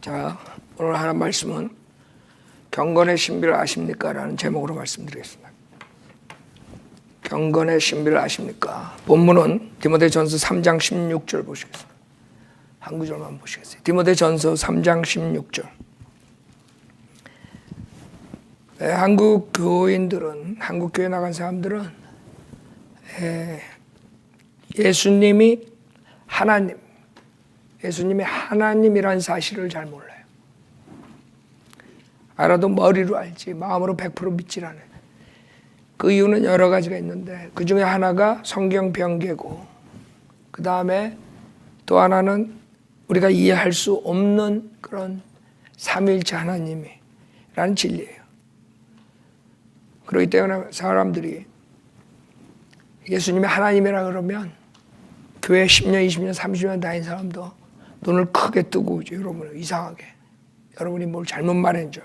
자, 오늘 하는 말씀은 경건의 신비를 아십니까? 라는 제목으로 말씀드리겠습니다. 경건의 신비를 아십니까? 본문은 디모데전서 3장 16절 보시겠습니다. 한 구절만 보시겠어요. 디모데전서 3장 16절. 한국 교인들은, 한국 교회 나간 사람들은 예수님이 하나님이라는 사실을 잘 몰라요. 알아도 머리로 알지 마음으로 100% 믿질 않아요. 그 이유는 여러 가지가 있는데 그 중에 하나가 성경 변개고, 그 다음에 또 하나는 우리가 이해할 수 없는 그런 삼위일체 하나님이라는 진리예요. 그렇기 때문에 사람들이 예수님이 하나님이라 그러면 교회 10년, 20년, 30년 다닌 사람도 눈을 크게 뜨고 여러분 이상하게 여러분이 뭘 잘못 말한 줄.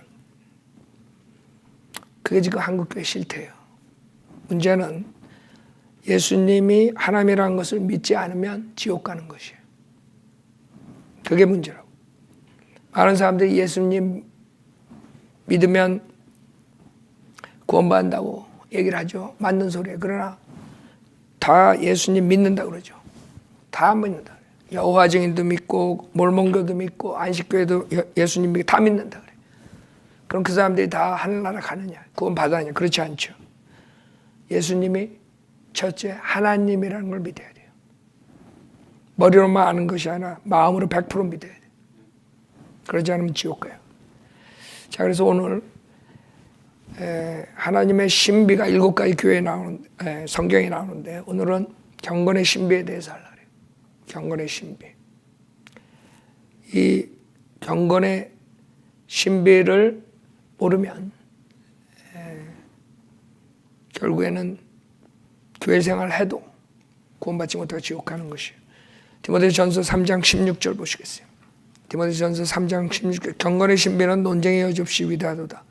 그게 지금 한국교회 실태예요. 문제는 예수님이 하나님이라는 것을 믿지 않으면 지옥 가는 것이에요. 그게 문제라고. 많은 사람들이 예수님 믿으면 구원받는다고 얘기를 하죠. 맞는 소리예요. 그러나 다 예수님 믿는다 그러죠. 다 믿는다. 여호와 증인도 믿고 몰몬교도 믿고 안식교회도 예수님 믿고 다 믿는다 그래. 그럼 그 사람들이 다 하늘나라 가느냐? 구원 받았냐? 그렇지 않죠. 예수님이 첫째 하나님이라는 걸 믿어야 돼요. 머리로만 아는 것이 아니라 마음으로 100% 믿어야 돼요. 그러지 않으면 지옥 가요. 자, 그래서 오늘 하나님의 신비가 7가지 교회에 나오는 성경에 나오는데 오늘은 경건의 신비에 대해서 하려고 해요. 경건의 신비. 이 경건의 신비를 모르면 결국에는 교회 생활을 해도 구원받지 못하고 지옥 가는 것이에요. 디모데전서 3장 16절 보시겠어요. 디모데전서 3장 16절. 경건의 신비는 논쟁의 여지없이 위대하도다.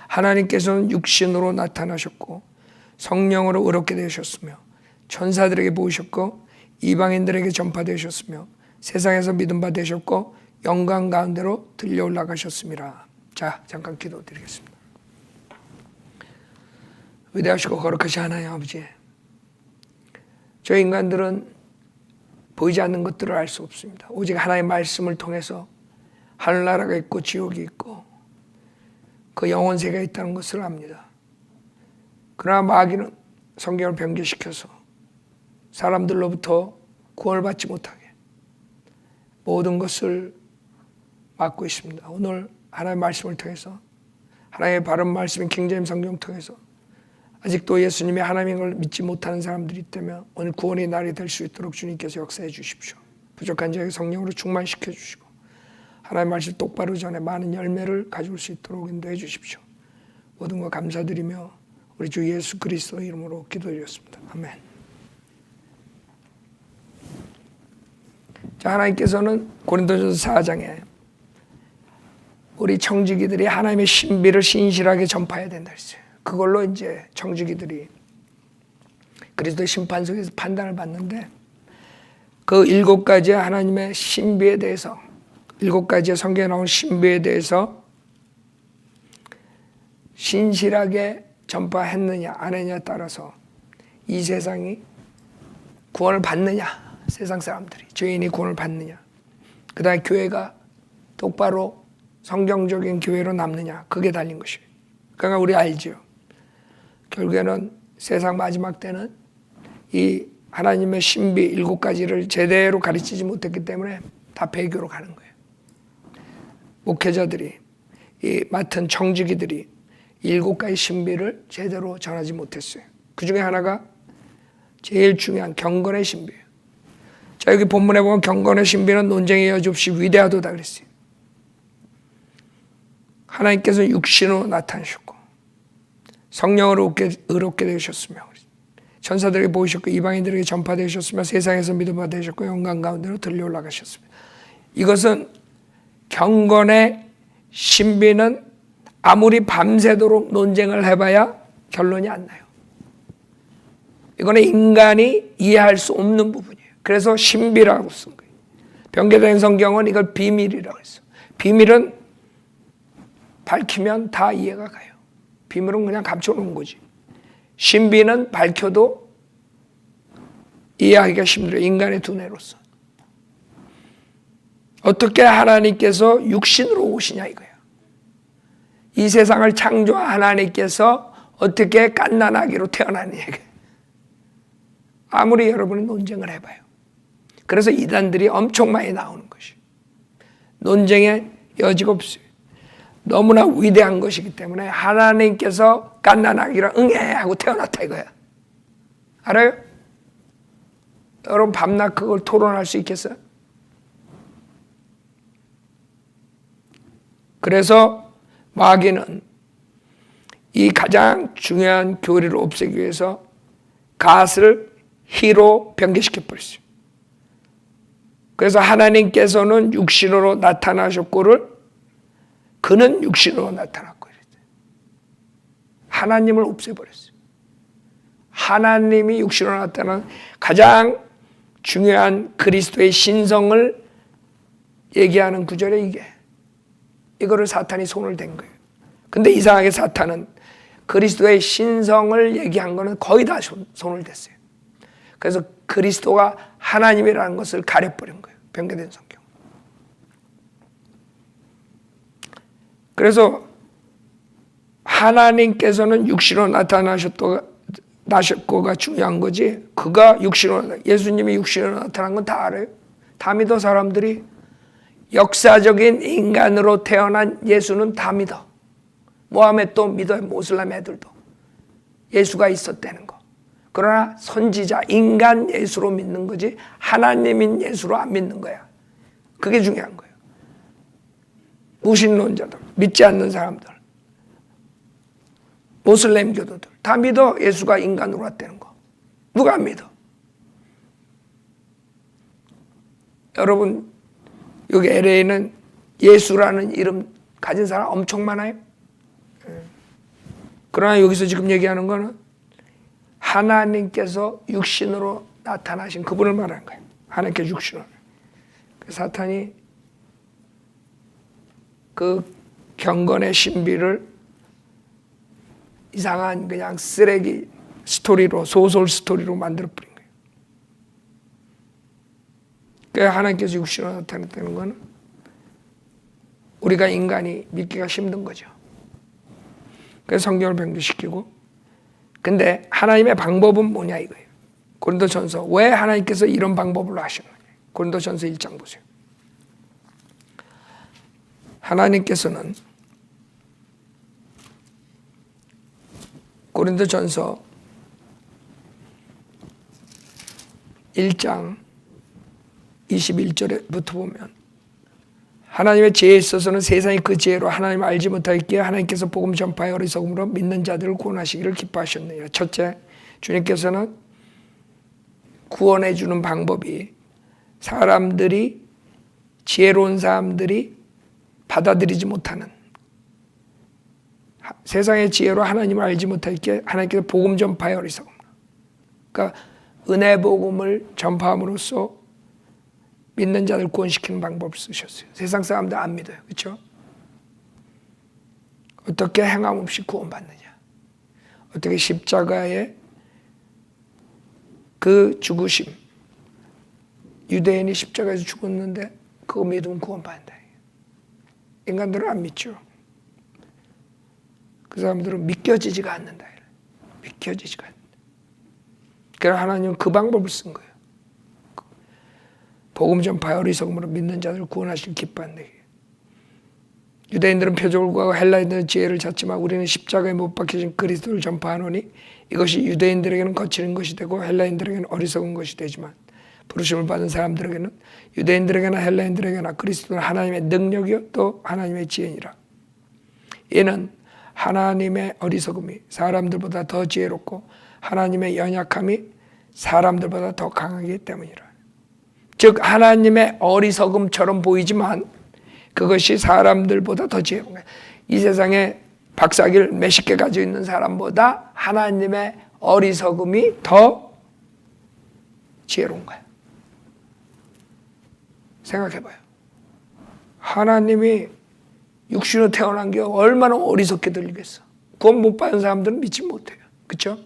하나님께서는 육신으로 나타나셨고 성령으로 의롭게 되셨으며 천사들에게 보이셨고 이방인들에게 전파되셨으며 세상에서 믿음 받으셨고 영광 가운데로 들려 올라가셨습니다. 자, 잠깐 기도드리겠습니다. 위대하시고 거룩하시 하나님 아버지, 저희 인간들은 보이지 않는 것들을 알 수 없습니다. 오직 하나님의 말씀을 통해서 하늘나라가 있고 지옥이 있고 그 영혼 세계가 있다는 것을 압니다. 그러나 마귀는 성경을 변개시켜서 사람들로부터 구원을 받지 못하게 모든 것을 막고 있습니다. 오늘 하나님의 말씀을 통해서, 하나님의 바른 말씀인 킹제임스 성경을 통해서 아직도 예수님이 하나님인 걸 믿지 못하는 사람들이 있다면 오늘 구원의 날이 될 수 있도록 주님께서 역사해 주십시오. 부족한 자에게 성령으로 충만시켜 주시고 하나님의 말씀 똑바로 전해 많은 열매를 가져올 수 있도록 인도해 주십시오. 모든 것 감사드리며 우리 주 예수 그리스도 이름으로 기도드렸습니다. 아멘. 자, 하나님께서는 고린도전서 4장에 우리 청지기들이 하나님의 신비를 신실하게 전파해야 된다 했어요. 그걸로 이제 청지기들이 그리스도의 심판 속에서 판단을 받는데 그 7가지의 하나님의 신비에 대해서, 7가지의 성경에 나온 신비에 대해서 신실하게 전파했느냐 안 했느냐에 따라서 이 세상이 구원을 받느냐, 세상 사람들이 죄인이 구원을 받느냐, 그 다음에 교회가 똑바로 성경적인 교회로 남느냐, 그게 달린 것이에요. 그러니까 우리 알죠. 결국에는 세상 마지막 때는 이 하나님의 신비 7가지를 제대로 가르치지 못했기 때문에 다 배교로 가는 거예요. 목회자들이, 이 맡은 청지기들이 7가지 신비를 제대로 전하지 못했어요. 그 중에 하나가 제일 중요한 경건의 신비예요. 자, 여기 본문에 보면 경건의 신비는 논쟁의 여지 없이 위대하도다 그랬어요. 하나님께서 육신으로 나타나셨고 성령으로 의롭게 되셨으며 천사들에게 보이셨고 이방인들에게 전파되셨으며 세상에서 믿음 받으셨고 영광 가운데로 들려 올라가셨습니다. 이것은 경건의 신비는 아무리 밤새도록 논쟁을 해봐야 결론이 안 나요. 이거는 인간이 이해할 수 없는 부분이에요. 그래서 신비라고 쓴 거예요. 변개된 성경은 이걸 비밀이라고 했어. 비밀은 밝히면 다 이해가 가요. 비밀은 그냥 감춰놓은 거지. 신비는 밝혀도 이해하기가 힘들어요. 인간의 두뇌로서. 어떻게 하나님께서 육신으로 오시냐 이거야. 이 세상을 창조한 하나님께서 어떻게 갓난아기로 태어나느냐. 아무리 여러분이 논쟁을 해봐요. 그래서 이단들이 엄청 많이 나오는 것이. 논쟁의 여지가 없어요. 너무나 위대한 것이기 때문에 하나님께서 갓난아기로 응애 하고 태어났다 이거야. 알아요? 여러분 밤낮 그걸 토론할 수 있겠어요? 그래서 마귀는 이 가장 중요한 교리를 없애기 위해서 갓을 희로 변개시켜 버렸어요. 그래서 하나님께서는 육신으로 나타나셨고를 그는 육신으로 나타났고 이랬어요. 하나님을 없애버렸어요. 하나님이 육신으로 나타난 가장 중요한 그리스도의 신성을 얘기하는 구절에 이거를 사탄이 손을 댄 거예요. 근데 이상하게 사탄은 그리스도의 신성을 얘기한 거는 거의 다 손을 댔어요. 그래서 그리스도가 하나님이라는 것을 가려버린 거예요. 변개된 성경. 그래서 하나님께서는 육신으로 나셨고가 중요한 거지. 그가 육신으로, 예수님이 육신으로 나타난 건 다 알아요. 다 믿어 사람들이. 역사적인 인간으로 태어난 예수는 다 믿어. 모하메도 믿어요. 모슬람 애들도. 예수가 있었다는 거. 그러나 선지자, 인간 예수로 믿는 거지 하나님인 예수로 안 믿는 거야. 그게 중요한 거예요. 무신론자들, 믿지 않는 사람들, 모슬렘 교도들 다 믿어. 예수가 인간으로 왔다는 거. 누가 안 믿어? 여러분 여기 LA는 예수라는 이름 가진 사람 엄청 많아요. 그러나 여기서 지금 얘기하는 거는 하나님께서 육신으로 나타나신 그분을 말하는 거예요. 하나님께서 육신으로. 사탄이 그 경건의 신비를 이상한 그냥 쓰레기 스토리로, 소설 스토리로 만들어버린 거예요. 그러니까 하나님께서 육신으로 나타났다는 것은 우리가 인간이 믿기가 힘든 거죠. 그래서 성경을 변개시키고, 근데 하나님의 방법은 뭐냐 이거예요. 고린도전서 왜 하나님께서 이런 방법으로 하시는 거예요. 고린도전서 1장 보세요. 하나님께서는 고린도전서 1장 21절부터 보면 하나님의 지혜에 있어서는 세상이 그 지혜로 하나님을 알지 못하였기에 하나님께서 복음 전파의 어리석음으로 믿는 자들을 구원하시기를 기뻐하셨느니라. 첫째, 주님께서는 구원해 주는 방법이 사람들이, 지혜로운 사람들이 받아들이지 못하는, 세상의 지혜로 하나님을 알지 못하였기에 하나님께서 복음 전파의 어리석음으로, 그러니까 은혜 복음을 전파함으로써 믿는 자들 구원시키는 방법을 쓰셨어요. 세상 사람들 안 믿어요. 그렇죠? 어떻게 행함 없이 구원받느냐. 어떻게 십자가의 그 죽으심. 유대인이 십자가에서 죽었는데 그거 믿으면 구원받는다. 인간들은 안 믿죠. 그 사람들은 믿겨지지가 않는다. 믿겨지지가 않는다. 그래서 하나님은 그 방법을 쓴 거예요. 복음 전파의 어리석음으로 믿는 자들을 구원하시길 기뻐한다. 유대인들은 표적을 구하고 헬라인들은 지혜를 찾지만 우리는 십자가에 못 박히신 그리스도를 전파하노니 이것이 유대인들에게는 거칠은 것이 되고 헬라인들에게는 어리석은 것이 되지만 부르심을 받은 사람들에게는 유대인들에게나 헬라인들에게나 그리스도는 하나님의 능력이요 또 하나님의 지혜니라. 이는 하나님의 어리석음이 사람들보다 더 지혜롭고 하나님의 연약함이 사람들보다 더 강하기 때문이라. 즉 하나님의 어리석음처럼 보이지만 그것이 사람들보다 더 지혜로운 거예요. 이 세상에 박사기를 몇십 개 가지고 있는 사람보다 하나님의 어리석음이 더 지혜로운 거예요. 생각해봐요. 하나님이 육신으로 태어난 게 얼마나 어리석게 들리겠어. 구원 못 받은 사람들은 믿지 못해요. 그렇죠?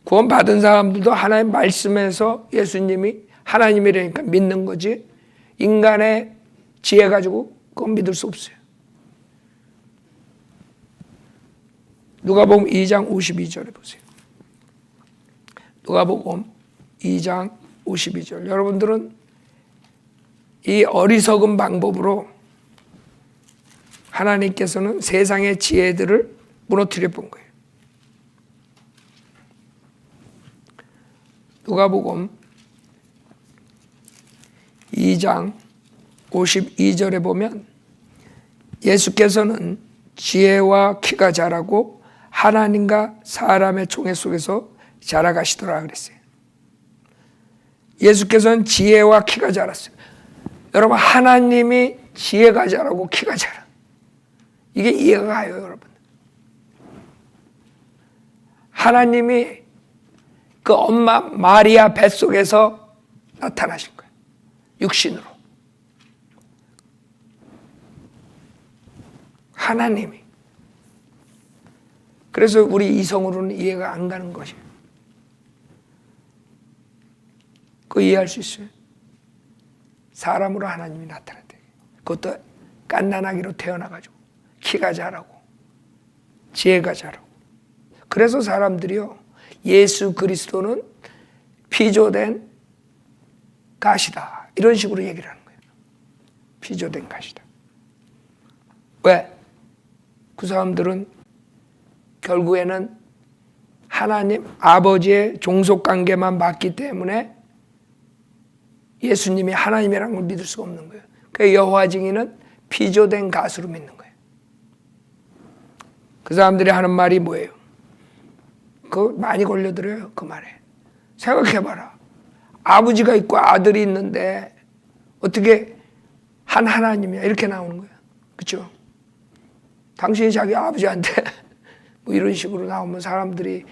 구원 받은 사람들도 하나님 말씀에서 예수님이 하나님이라니까 믿는 거지, 인간의 지혜 가지고 그건 믿을 수 없어요. 누가복음 2장 52절에 보세요. 누가복음 2장 52절. 여러분들은 이 어리석은 방법으로 하나님께서는 세상의 지혜들을 무너뜨려 본 거예요. 누가복음 2장 52절에 보면 예수께서는 지혜와 키가 자라고 하나님과 사람의 총회 속에서 자라가시더라 그랬어요. 예수께서는 지혜와 키가 자랐어요. 여러분, 하나님이 지혜가 자라고 키가 자라. 이게 이해가 가요, 여러분. 하나님이 그 엄마 마리아 뱃속에서 나타나신 거예요. 육신으로. 하나님이. 그래서 우리 이성으로는 이해가 안 가는 것이에요. 그거 이해할 수 있어요? 사람으로 하나님이 나타났대. 그것도 갓난아기로 태어나가지고 키가 자라고 지혜가 자라고. 그래서 사람들이요, 예수 그리스도는 피조된 가시다 이런 식으로 얘기를 하는 거예요. 피조된 가시다. 왜? 그 사람들은 결국에는 하나님 아버지의 종속관계만 봤기 때문에 예수님이 하나님이라는 걸 믿을 수가 없는 거예요. 그래서 여호와 증인은 피조된 가수로 믿는 거예요. 그 사람들이 하는 말이 뭐예요? 그거 많이 걸려들어요, 그 말에. 생각해봐라. 아버지가 있고 아들이 있는데 어떻게 한 하나님이야 이렇게 나오는 거예요. 그렇죠? 당신이 자기 아버지한테 뭐 이런 식으로 나오면 사람들이,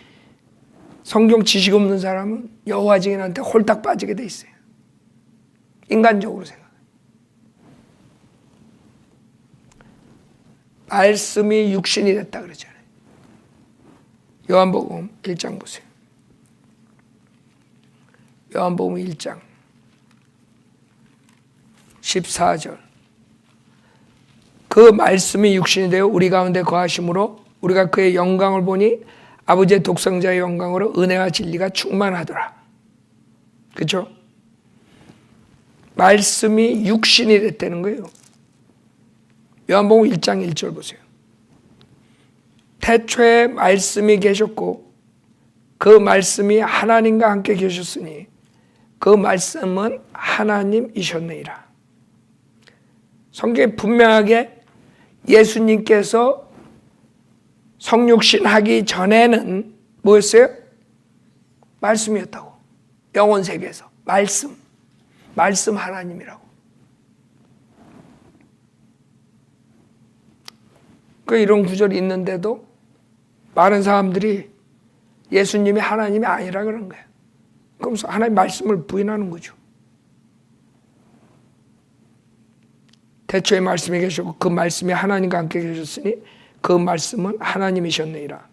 성경 지식 없는 사람은 여호와 증인한테 홀딱 빠지게 돼 있어요. 인간적으로 생각해. 말씀이 육신이 됐다 그러잖아요. 요한복음 1장 보세요. 요한복음 1장 14절. 그 말씀이 육신이 되어 우리 가운데 거하심으로 우리가 그의 영광을 보니 아버지의 독생자의 영광으로 은혜와 진리가 충만하더라. 그렇죠? 말씀이 육신이 됐다는 거예요. 요한복음 1장 1절 보세요. 태초에 말씀이 계셨고 그 말씀이 하나님과 함께 계셨으니 그 말씀은 하나님이셨느니라. 성경에 분명하게 예수님께서 성육신 하기 전에는 뭐였어요? 말씀이었다고. 영혼 세계에서 말씀 하나님이라고. 그 이런 구절이 있는데도 많은 사람들이 예수님이 하나님이 아니라 그런 거예요. 그럼 하나님 말씀을 부인하는 거죠. 태초에 말씀이 계셨고 그 말씀이 하나님과 함께 계셨으니 그 말씀은 하나님이셨느니라.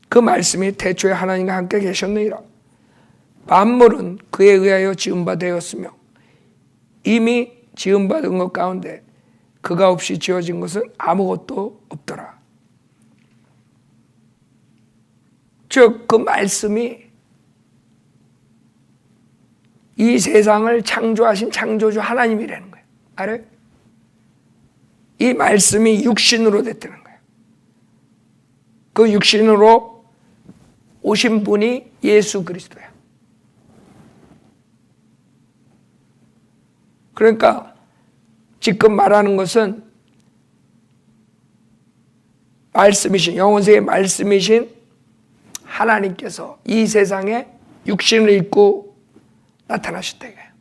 그 말씀이 태초에 하나님과 함께 계셨느니라. 만물은 그에 의하여 지음바 되었으며 이미 지음받은 것 가운데 그가 없이 지어진 것은 아무것도 없더라. 즉 그 말씀이 이 세상을 창조하신 창조주 하나님이라는 거예요. 알아요? 이 말씀이 육신으로 됐다는 거예요. 그 육신으로 오신 분이 예수 그리스도야. 그러니까 지금 말하는 것은 말씀이신, 영혼세의 말씀이신 하나님께서 이 세상에 육신을 입고 나타나셨다 이거예요.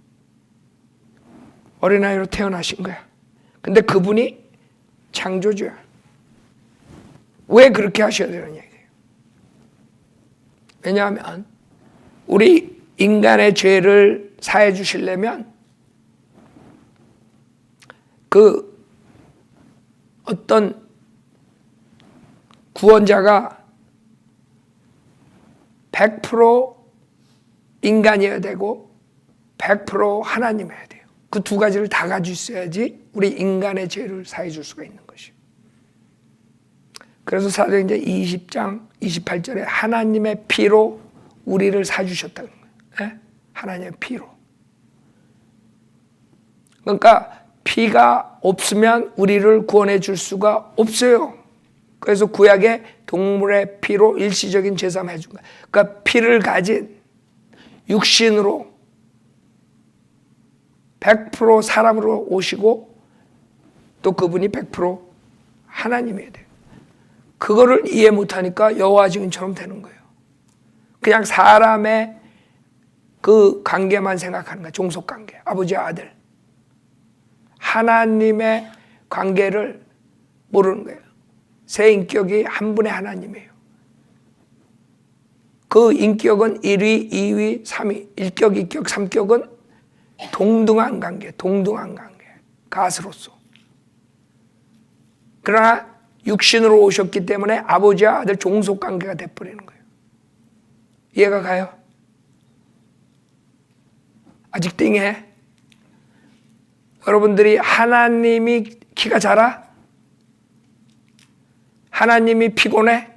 어린아이로 태어나신 거야. 근데 그분이 창조주야. 왜 그렇게 하셔야 되는 얘기예요? 왜냐하면 우리 인간의 죄를 사해 주시려면 그 어떤 구원자가 100% 인간이어야 되고 100% 하나님이어야 돼요. 그 두 가지를 다 가지고 있어야지 우리 인간의 죄를 사해 줄 수가 있는 것이에요. 그래서 사도행전 20장 28절에 하나님의 피로 우리를 사주셨다는 거예요. 예? 하나님의 피로. 그러니까 피가 없으면 우리를 구원해 줄 수가 없어요. 그래서 구약에 동물의 피로 일시적인 제사함 해준 거예요. 그러니까 피를 가진 육신으로 100% 사람으로 오시고 또 그분이 100% 하나님이어야 돼요. 그거를 이해 못하니까 여호와 증인처럼 되는 거예요. 그냥 사람의 그 관계만 생각하는 거예요. 종속관계. 아버지와 아들. 하나님의 관계를 모르는 거예요. 세 인격이 한 분의 하나님이에요. 그 인격은 1위, 2위, 3위. 1격, 2격, 3격은 동등한 관계, 동등한 관계. 가스로서. 그러나 육신으로 오셨기 때문에 아버지와 아들 종속관계가 돼버리는 거예요. 이해가 가요? 아직 띵해? 여러분들이 하나님이 키가 작아? 하나님이 피곤해?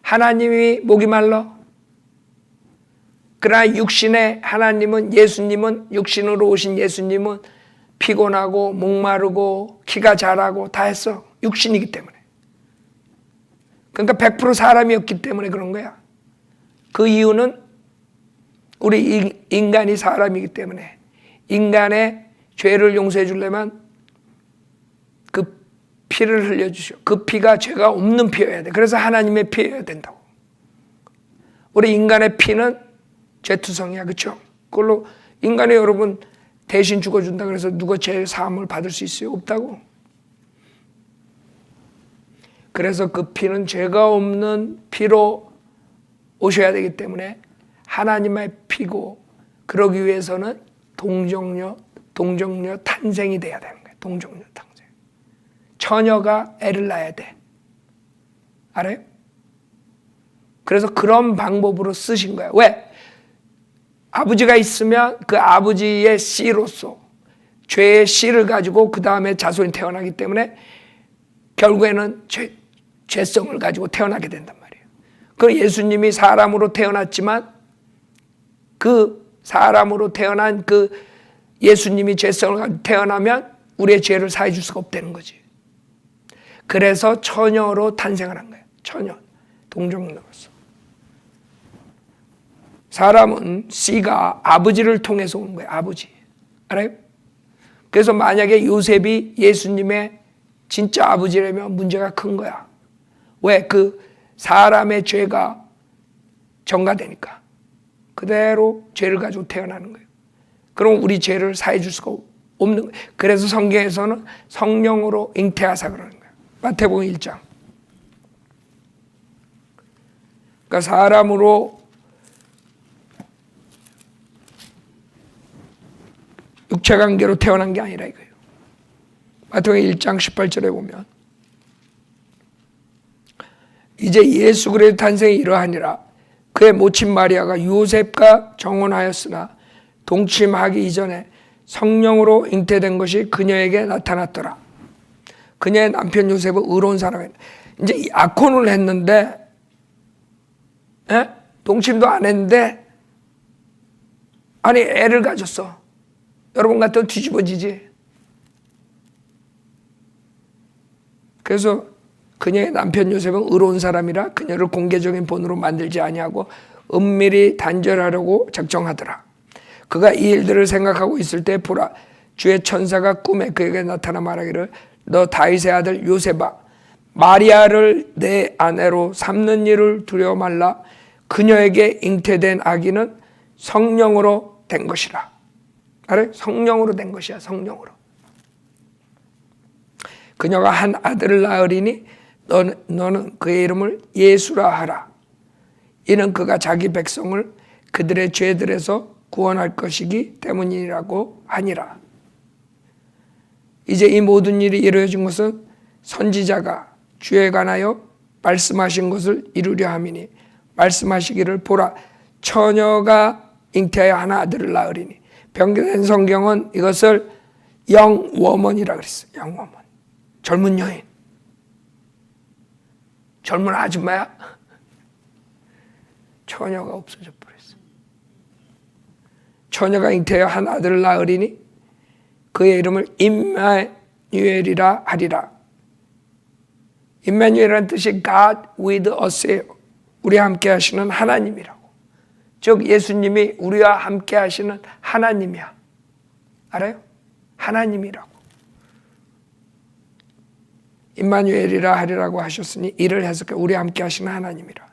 하나님이 목이 말라? 그러나 육신의 하나님은, 예수님은, 육신으로 오신 예수님은 피곤하고 목마르고 키가 자라고 다 했어. 육신이기 때문에. 그러니까 100% 사람이었기 때문에 그런 거야. 그 이유는 우리 인간이 사람이기 때문에 인간의 죄를 용서해 주려면 그 피를 흘려주셔. 그 피가 죄가 없는 피여야 돼. 그래서 하나님의 피여야 된다고. 우리 인간의 피는 죄투성이야. 그렇죠? 그걸로 인간이 여러분 대신 죽어준다 그래서 누가 죄 사함을 받을 수 있어요? 없다고. 그래서 그 피는 죄가 없는 피로 오셔야 되기 때문에 하나님의 피고, 그러기 위해서는 동정녀 탄생이 돼야 되는 거예요. 동정녀 탄생. 처녀가 애를 낳아야 돼. 알아요? 그래서 그런 방법으로 쓰신 거예요. 왜? 아버지가 있으면 그 아버지의 씨로서 죄의 씨를 가지고 그 다음에 자손이 태어나기 때문에 결국에는 죄성을 가지고 태어나게 된단 말이에요. 그 예수님이 사람으로 태어났지만 그 사람으로 태어난 그 예수님이 죄성을 가지고 태어나면 우리의 죄를 사해 줄 수가 없다는 거지. 그래서 처녀로 탄생을 한 거예요. 처녀, 동정녀로서. 사람은 씨가 아버지를 통해서 온 거예요. 아버지. 알아요? 그래서 만약에 요셉이 예수님의 진짜 아버지라면 문제가 큰 거야. 왜? 그 사람의 죄가 전가되니까. 그대로 죄를 가지고 태어나는 거예요. 그럼 우리 죄를 사해 줄 수가 없는 거예요. 그래서 성경에서는 성령으로 잉태하사 그러는 거예요. 마태복음 1장. 그러니까 사람으로 육체관계로 태어난 게 아니라 이거예요. 마태복음 1장 18절에 보면 이제 예수 그리스도의 탄생이 이러하니라. 그의 모친 마리아가 요셉과 정혼하였으나 동침하기 이전에 성령으로 잉태된 것이 그녀에게 나타났더라. 그녀의 남편 요셉은 의로운 사람이에요. 이제 약혼을 했는데, 동침도 안 했는데, 아니 애를 가졌어. 여러분 같으면 뒤집어지지. 그래서 그녀의 남편 요셉은 의로운 사람이라 그녀를 공개적인 본으로 만들지 아니하고 은밀히 단절하려고 작정하더라. 그가 이 일들을 생각하고 있을 때 보라, 주의 천사가 꿈에 그에게 나타나 말하기를 너 다윗의 아들 요셉아, 마리아를 내 아내로 삼는 일을 두려워 말라. 그녀에게 잉태된 아기는 성령으로 된 것이라. 알아요? 성령으로 된 것이야. 성령으로. 그녀가 한 아들을 낳으리니 너는 그의 이름을 예수라 하라. 이는 그가 자기 백성을 그들의 죄들에서 구원할 것이기 때문이라고 하니라. 이제 이 모든 일이 이루어진 것은 선지자가 주에 관하여 말씀하신 것을 이루려 함이니 말씀하시기를 보라 처녀가 잉태하여 한 아들을 낳으리니. 변경된 성경은 이것을 영워먼이라 그랬어요. 영워먼. 젊은 여인. 젊은 아줌마야. 처녀가 없어져 버렸어. 처녀가 잉태하여 한 아들을 낳으리니 그의 이름을 임마누엘이라 하리라. 임마누엘이라는 뜻이 God with us예요. 우리와 함께 하시는 하나님이라고. 즉 예수님이 우리와 함께 하시는 하나님이야. 알아요? 하나님이라고. 임마누엘이라 하리라고 하셨으니 이를 해석해 우리와 함께 하시는 하나님이라.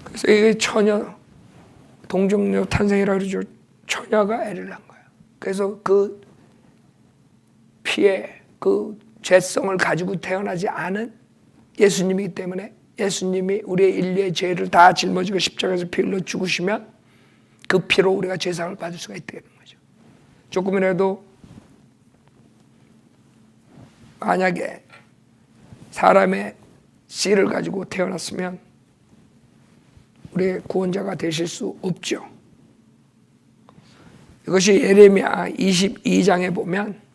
그래서 이게 처녀, 동정녀 탄생이라고 그러죠. 처녀가 애를 낳은 거야. 그래서 그 피에 그 죄성을 가지고 태어나지 않은 예수님이기 때문에 예수님이 우리의 인류의 죄를 다 짊어지고 십자가에서 피 흘려 죽으시면 그 피로 우리가 죄사함을 받을 수가 있다는 거죠. 조금이라도 만약에 사람의 씨를 가지고 태어났으면 우리의 구원자가 되실 수 없죠. 이것이 예레미야 22장에 보면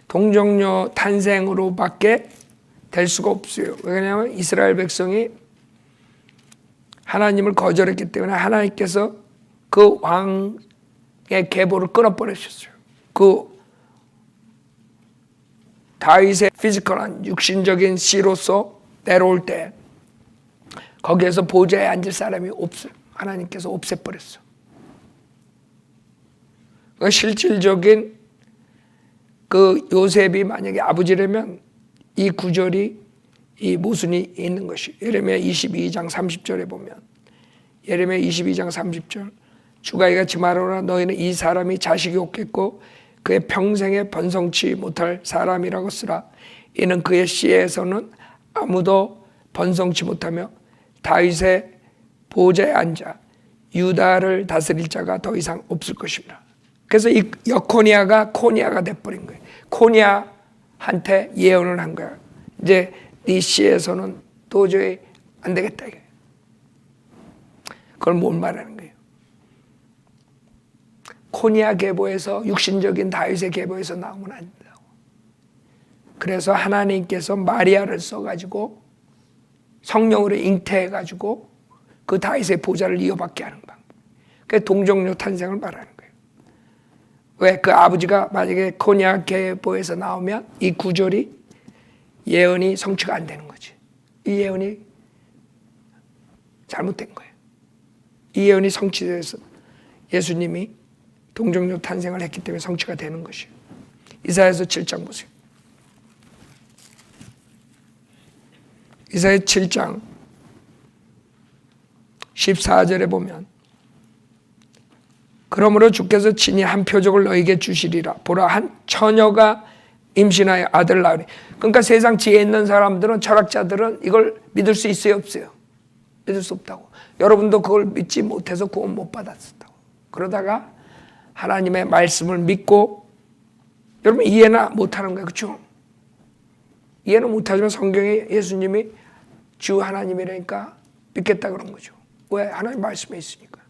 동정녀 탄생으로밖에 될 수가 없어요. 왜냐하면 이스라엘 백성이 하나님을 거절했기 때문에 하나님께서 그 왕의 계보를 끊어버리셨어요. 그 다윗의 피지컬한 육신적인 씨로서 내려올 때 거기에서 보좌에 앉을 사람이 없어요. 하나님께서 없애버렸어. 실질적인 그 요셉이 만약에 아버지라면 이 구절이 이 모순이 있는 것이 예레미야 22장 30절에 보면 예레미야 22장 30절 주가 이같이 말하노라 너희는 이 사람이 자식이 없겠고 그의 평생에 번성치 못할 사람이라고 쓰라. 이는 그의 씨에서는 아무도 번성치 못하며 다윗의 보좌에 앉아 유다를 다스릴 자가 더 이상 없을 것입니다. 그래서 이 여코니아가 코니아가 돼버린 거예요. 코니아한테 예언을 한 거야. 이제 네 씨에서는 도저히 안 되겠다. 이게. 그걸 못 말하는 거예요. 코니아 계보에서 육신적인 다윗의 계보에서 나오면 안 된다고. 그래서 하나님께서 마리아를 써가지고 성령으로 잉태해가지고 그 다윗의 보좌를 이어받게 하는 방법. 그게 동정녀 탄생을 말하는 거예요. 왜? 그 아버지가 만약에 코니아 계보에서 나오면 이 구절이 예언이 성취가 안 되는 거지. 이 예언이 잘못된 거예요. 이 예언이 성취돼서 예수님이 동정녀 탄생을 했기 때문에 성취가 되는 것이에요. 이사야서 7장 보세요. 이사야 7장 14절에 보면 그러므로 주께서 친히 한 표적을 너에게 주시리라. 보라 한 처녀가 임신하여 아들을 낳으리. 그러니까 세상 지혜 있는 사람들은 철학자들은 이걸 믿을 수 있어요 없어요? 믿을 수 없다고. 여러분도 그걸 믿지 못해서 구원 못 받았었다고. 그러다가 하나님의 말씀을 믿고 여러분 이해나 못하는 거예요. 그렇죠? 이해는 못하지만 성경에 예수님이 주 하나님이라니까 믿겠다 그런 거죠. 왜? 하나님 말씀에 있으니까.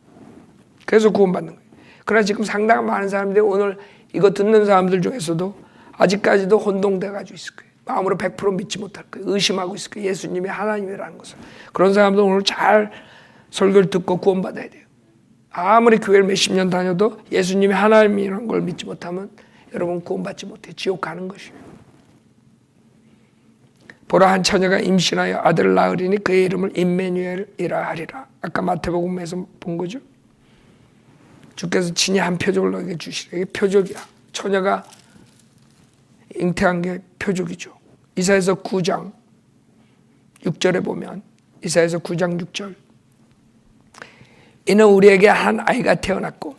그래서 구원받는 거예요. 그러나 지금 상당히 많은 사람들이 오늘 이거 듣는 사람들 중에서도 아직까지도 혼동돼가지고 있을 거예요. 마음으로 100% 믿지 못할 거예요. 의심하고 있을 거예요. 예수님이 하나님이라는 것을. 그런 사람들 오늘 잘 설교를 듣고 구원받아야 돼요. 아무리 교회를 몇십 년 다녀도 예수님이 하나님이라는 걸 믿지 못하면 여러분 구원받지 못해 지옥 가는 것이에요. 보라 한 처녀가 임신하여 아들을 낳으리니 그의 이름을 임마누엘이라 하리라. 아까 마태복음에서 본 거죠. 주께서 친히 한 표적을 너에게 주시리라. 이게 표적이야. 처녀가 잉태한 게 표적이죠. 이사야서 9장 6절에 보면 이사야서 9장 6절 이는 우리에게 한 아이가 태어났고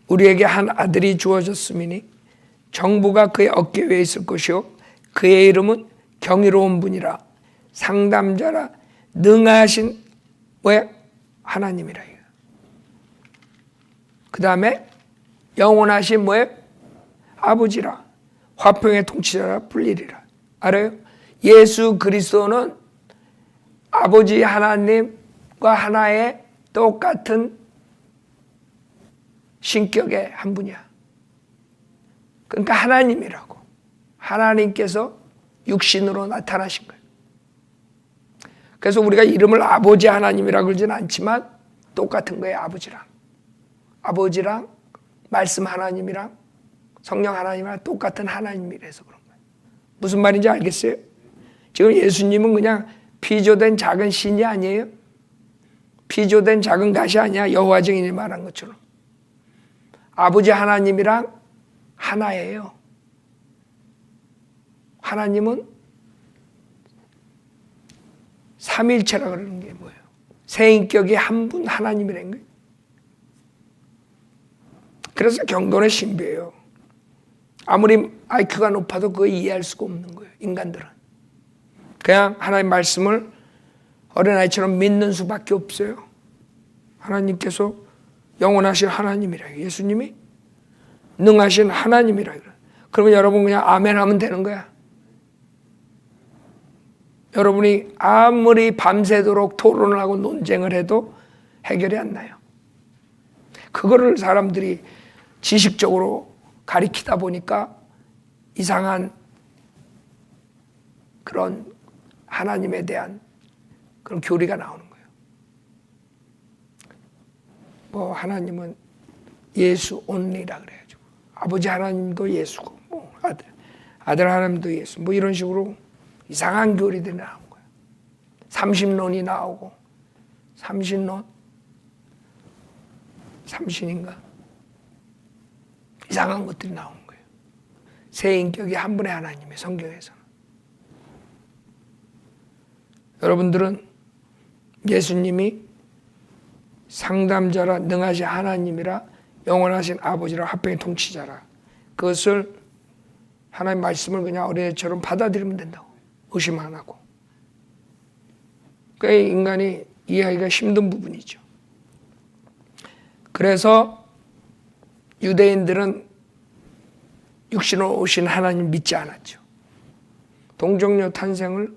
우리에게 한 아들이 주어졌음이니 정부가 그의 어깨 위에 있을 것이요 그의 이름은 경이로운 분이라 상담자라 능하신 왜 하나님이라. 그 다음에 영원하신 뭐예요? 아버지라. 화평의 통치자라 불리리라. 알아요? 예수 그리스도는 아버지 하나님과 하나의 똑같은 신격의 한 분이야. 그러니까 하나님이라고. 하나님께서 육신으로 나타나신 거예요. 그래서 우리가 이름을 아버지 하나님이라고 그러지는 않지만 똑같은 거예요. 아버지랑 말씀 하나님이랑 성령 하나님이랑 똑같은 하나님이라서 그런 거예요. 무슨 말인지 알겠어요? 지금 예수님은 그냥 피조된 작은 신이 아니에요. 피조된 작은 갓이 아니야. 여호와 증인이 말한 것처럼. 아버지 하나님이랑 하나예요. 하나님은 삼일체라 그러는 게 뭐예요? 세 인격이 한 분 하나님이라는 거예요. 그래서 경건의 신비예요. 아무리 IQ가 높아도 그거 이해할 수가 없는 거예요. 인간들은. 그냥 하나님의 말씀을 어린아이처럼 믿는 수밖에 없어요. 하나님께서 영원하신 하나님이라. 예수님이 능하신 하나님이라. 그러면 여러분 그냥 아멘 하면 되는 거야. 여러분이 아무리 밤새도록 토론을 하고 논쟁을 해도 해결이 안 나요. 그거를 사람들이 지식적으로 가리키다 보니까 이상한 그런 하나님에 대한 그런 교리가 나오는 거예요. 뭐 하나님은 예수 온리라 그래가지고 아버지 하나님도 예수고 뭐 아들 하나님도 예수 뭐 이런 식으로 이상한 교리들이 나온 거예요. 삼신론이 나오고 삼신인가 이상한 것들이 나온 거예요. 세 인격이 한 분의 하나님의 성경에서는. 여러분들은 예수님이 상담자라 능하신 하나님이라 영원하신 아버지라 화평의 통치자라. 그것을 하나님의 말씀을 그냥 어린애처럼 받아들이면 된다고. 의심 안 하고. 꽤 인간이 이해하기가 힘든 부분이죠. 그래서 유대인들은 육신으로 오신 하나님 믿지 않았죠. 동정녀 탄생을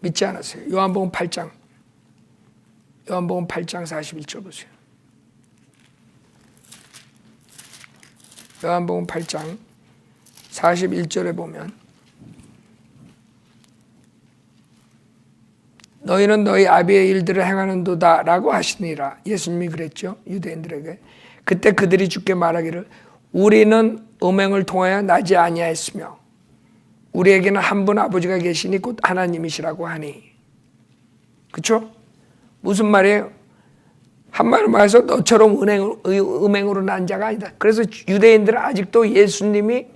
믿지 않았어요. 요한복음 8장 41절 보세요. 요한복음 8장 41절에 보면 너희는 너희 아비의 일들을 행하는도다 라고 하시니라. 예수님이 그랬죠. 유대인들에게. 그때 그들이 주께 말하기를 우리는 음행을 통하여 나지 아니하였으며 우리에게는 한 분 아버지가 계시니 곧 하나님이시라고 하니. 그렇죠? 무슨 말이에요? 한마디로 말해서 너처럼 음행으로 난 자가 아니다. 그래서 유대인들은 아직도 예수님이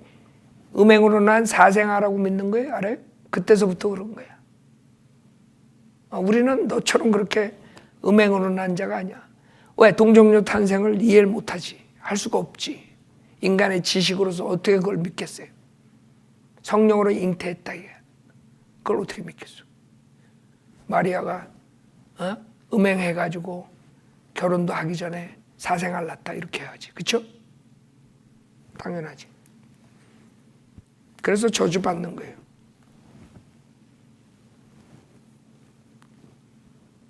음행으로 난 사생아라고 믿는 거예요. 알아요? 그때서부터 그런 거야. 우리는 너처럼 그렇게 음행으로 난 자가 아니야. 왜? 동정녀 탄생을 이해를 못하지. 할 수가 없지. 인간의 지식으로서 어떻게 그걸 믿겠어요? 성령으로 잉태했다. 그걸 어떻게 믿겠어? 마리아가 음행해가지고 결혼도 하기 전에 사생아를 낳았다 이렇게 해야지. 그렇죠? 당연하지. 그래서 저주받는 거예요.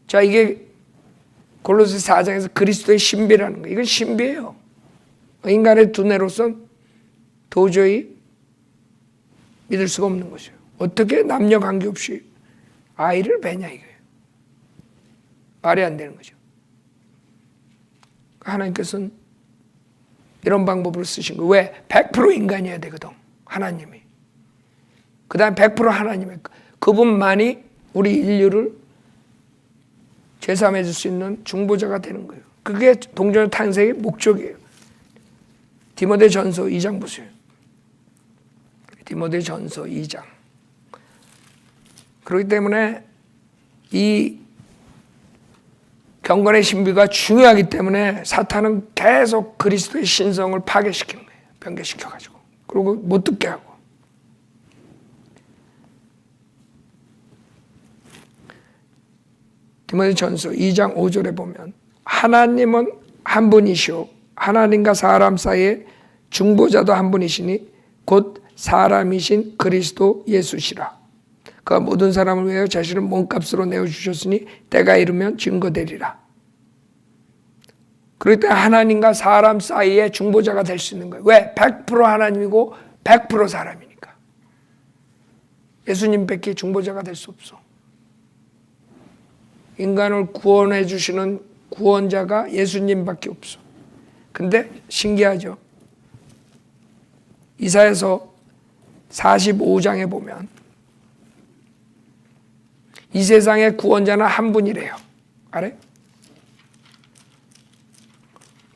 자, 이게 골로새 4장에서 그리스도의 신비라는 거예요. 이건 신비예요. 인간의 두뇌로선 도저히 믿을 수가 없는 것이에요. 어떻게 남녀 관계없이 아이를 배냐 이거예요. 말이 안 되는 거죠. 하나님께서는 이런 방법으로 쓰신 거예요. 왜? 100% 인간이어야 되거든. 하나님이. 그 다음에 100% 하나님의 그분만이 우리 인류를 제삼해 줄 수 있는 중보자가 되는 거예요. 그게 동정녀 탄생의 목적이에요. 디모데전서 2장 보세요. 디모데전서 2장. 그렇기 때문에 이 경건의 신비가 중요하기 때문에 사탄은 계속 그리스도의 신성을 파괴시키는 거예요. 변개시켜가지고. 그리고 못 듣게 하고. 디모데전서 2장 5절에 보면 하나님은 한 분이시오 하나님과 사람 사이에 중보자도 한 분이시니 곧 사람이신 그리스도 예수시라. 그가 모든 사람을 위하여 자신을 몸값으로 내어주셨으니 때가 이르면 증거되리라. 그럴 때 하나님과 사람 사이에 중보자가 될 수 있는 거예요. 왜? 100% 하나님이고 100% 사람이니까. 예수님밖에 중보자가 될 수 없어. 인간을 구원해 주시는 구원자가 예수님밖에 없어. 근데 신기하죠. 이사야서 45장에 보면 이 세상의 구원자는 한 분이래요. 알아요?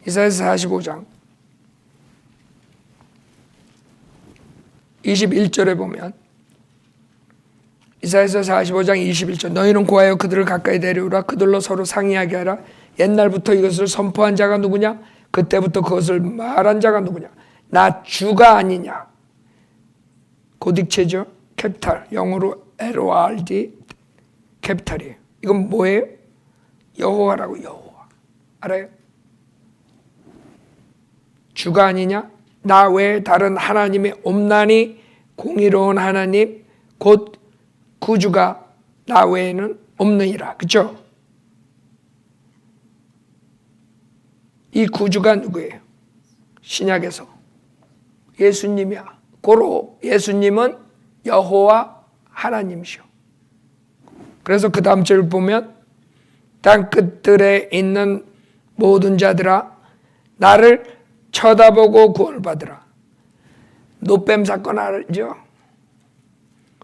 이사야서 45장 21절에 보면 이사야서 45장 21절 너희는 고하여 그들을 가까이 데려오라. 그들로 서로 상의하게 하라. 옛날부터 이것을 선포한 자가 누구냐? 그때부터 그것을 말한 자가 누구냐? 나 주가 아니냐? 고딕체죠. 캐피탈, 영어로 LORD 캐피탈이에요. 이건 뭐예요? 여호와라고. 여호와. 알아요? 주가 아니냐? 나 외에 다른 하나님이 없나니 공의로운 하나님 곧 구주가 나 외에는 없느니라. 그렇죠? 이 구주가 누구예요? 신약에서 예수님이야. 고로 예수님은 여호와 하나님이셔. 그래서 그 다음 절 보면 땅 끝들에 있는 모든 자들아 나를 쳐다보고 구원을 받으라. 노뱀 사건 알죠?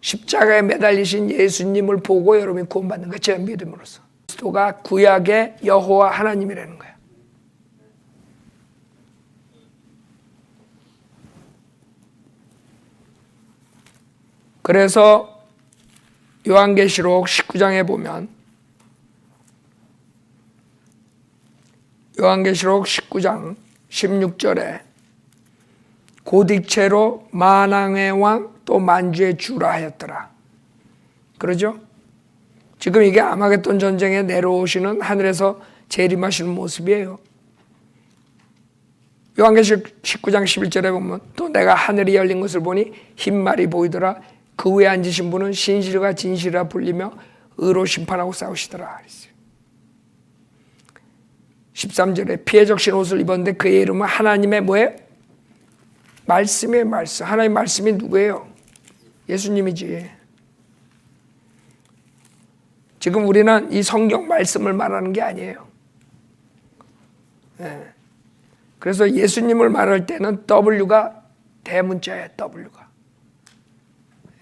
십자가에 매달리신 예수님을 보고 여러분이 구원받는 거예요. 제 믿음으로써. 그리스도가 구약의 여호와 하나님이라는 거예요. 그래서 요한계시록 19장에 보면 요한계시록 19장 16절에 고딕체로 만왕의 왕 또 만주의 주라 하였더라. 그러죠? 지금 이게 아마겟돈 전쟁에 내려오시는 하늘에서 재림하시는 모습이에요. 요한계시록 19장 11절에 보면 또 내가 하늘이 열린 것을 보니 흰 말이 보이더라. 그 위에 앉으신 분은 신실과 진실이라 불리며 의로 심판하고 싸우시더라. 13절에 피해 적신 옷을 입었는데 그의 이름은 하나님의 뭐예요? 말씀이에요. 말씀. 하나님의 말씀이 누구예요? 예수님이지. 지금 우리는 이 성경 말씀을 말하는 게 아니에요. 네. 그래서 예수님을 말할 때는 W가 대문자예요. W가.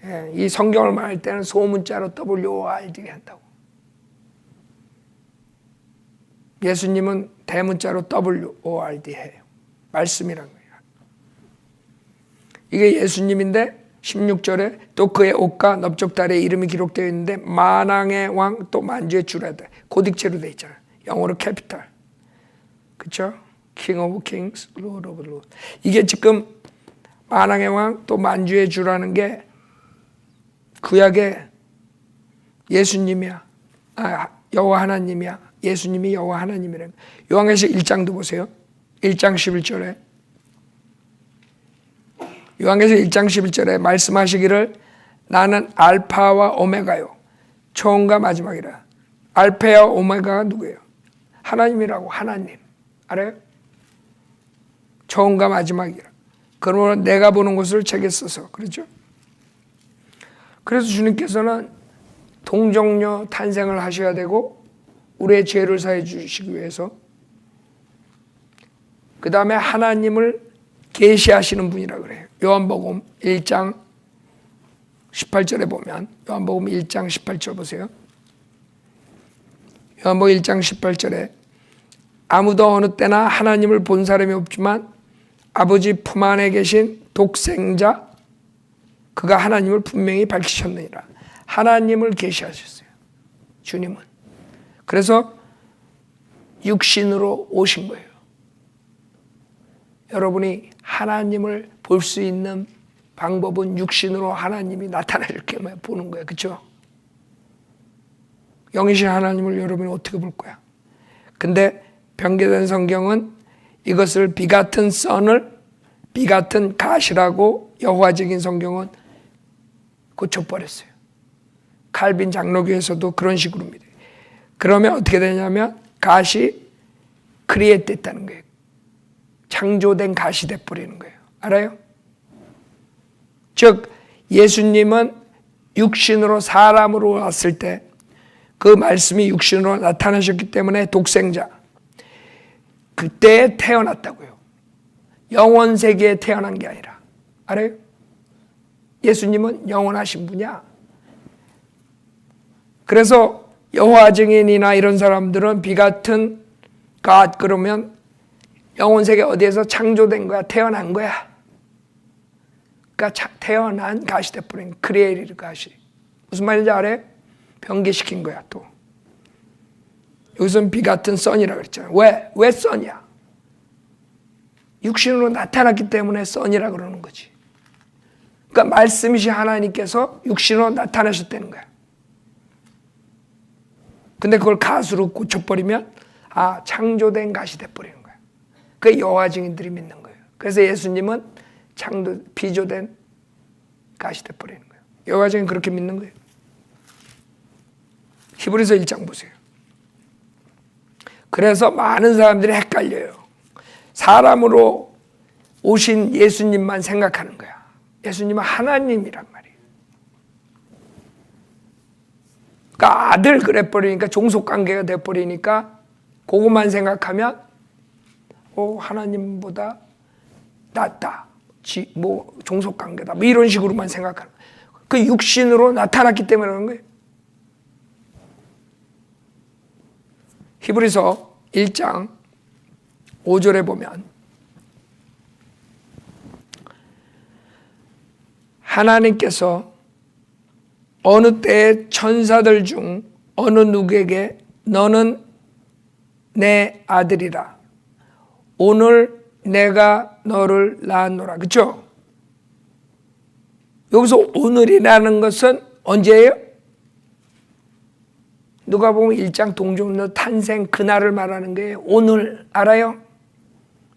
네. 이 성경을 말할 때는 소문자로 WORD 한다고. 예수님은 대문자로 WORD 해요. 말씀이란 거예요. 이게 예수님인데 16절에 또 그의 옷과 넓적다리에 이름이 기록되어 있는데 만왕의 왕 또 만주의 주라. 고딕체로 되어 있잖아요. 영어로 캐피탈. 그렇죠? King of Kings, Lord of Lords. 이게 지금 만왕의 왕 또 만주의 주라는 게 구약의 예수님이야. 여호와 하나님이야. 예수님이 여호와 하나님이라는 거예요. 요한계시록 1장도 보세요. 1장 11절에 요한계시록 1장 11절에 말씀하시기를 나는 알파와 오메가요 처음과 마지막이라. 알파와 오메가가 누구예요? 하나님이라고. 하나님. 알아요? 처음과 마지막이라. 그러므로 내가 보는 것을 책에 써서. 그렇죠? 그래서 주님께서는 동정녀 탄생을 하셔야 되고 우리의 죄를 사해 주시기 위해서 그 다음에 하나님을 계시하시는 분이라 그래요. 요한복음 1장 18절에 보면 요한복음 1장 18절 보세요. 요한복음 1장 18절에 아무도 어느 때나 하나님을 본 사람이 없지만 아버지 품 안에 계신 독생자 그가 하나님을 분명히 밝히셨느니라. 하나님을 계시하셨어요. 주님은. 그래서 육신으로 오신 거예요. 여러분이 하나님을 볼 수 있는 방법은 육신으로 하나님이 나타날 때만 보는 거예요. 그렇죠? 영이신 하나님을 여러분이 어떻게 볼 거야? 근데 변개된 성경은 이것을 비같은 썬을 비같은 갓이라고 여호와적인 성경은 고쳐버렸어요. 칼빈 장로교에서도 그런 식으로입니다. 그러면 어떻게 되냐면 갓이 크리에이트 됐다는 거예요. 창조된 갓이 돼버리는 거예요. 알아요? 즉 예수님은 육신으로 사람으로 왔을 때 그 말씀이 육신으로 나타나셨기 때문에 독생자, 그때에 태어났다고요. 영원 세계에 태어난 게 아니라. 알아요? 예수님은 영원하신 분이야. 그래서 여호와 증인이나 이런 사람들은 비같은 God 그러면 영원 세계 어디에서 창조된 거야? 태어난 거야. 그러니까 태어난 가시 돼버린 크리에이티브 가시. 무슨 말인지 알아요? 변개시킨 거야 또. 여기서는 비같은 선이라고 그랬잖아요. 왜 선이야? 육신으로 나타났기 때문에 선이라고 그러는 거지. 그러니까 말씀이신 하나님께서 육신으로 나타나셨다는 거야. 근데 그걸 가수로 고쳐버리면 창조된 가시 돼버리는 거야. 그게 여호와 증인들이 믿는 거예요. 그래서 예수님은 비조된 가시 돼버리는 거예요. 여호와 증인 그렇게 믿는 거예요. 히브리서 1장 보세요. 그래서 많은 사람들이 헷갈려요. 사람으로 오신 예수님만 생각하는 거야. 예수님은 하나님이란 말이에요. 그러니까 아들 그래버리니까 종속관계가 돼버리니까 그것만 생각하면 하나님보다 낫다. 종속관계다. 이런 식으로만 생각하는 거예요. 그 육신으로 나타났기 때문에 그런 거예요. 히브리서 1장 5절에 보면 하나님께서 어느 때에 천사들 중 어느 누구에게 너는 내 아들이라 오늘 내가 너를 낳았노라. 그렇죠? 여기서 오늘이라는 것은 언제예요? 누가 보면 1장 동정녀 탄생 그날을 말하는 거예요. 오늘 알아요?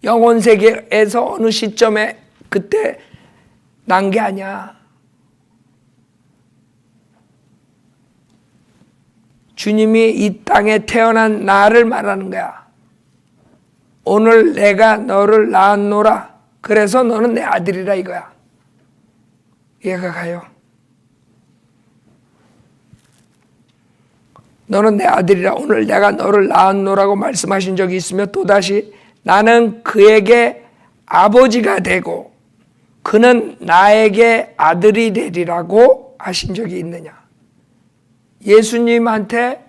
영원 세계에서 어느 시점에 그때 난 게 아니야. 주님이 이 땅에 태어난 날을 말하는 거야. 오늘 내가 너를 낳았노라. 그래서 너는 내 아들이라 이거야. 이해가 가요? 너는 내 아들이라 오늘 내가 너를 낳았노라고 말씀하신 적이 있으며 또다시 나는 그에게 아버지가 되고 그는 나에게 아들이 되리라고 하신 적이 있느냐. 예수님한테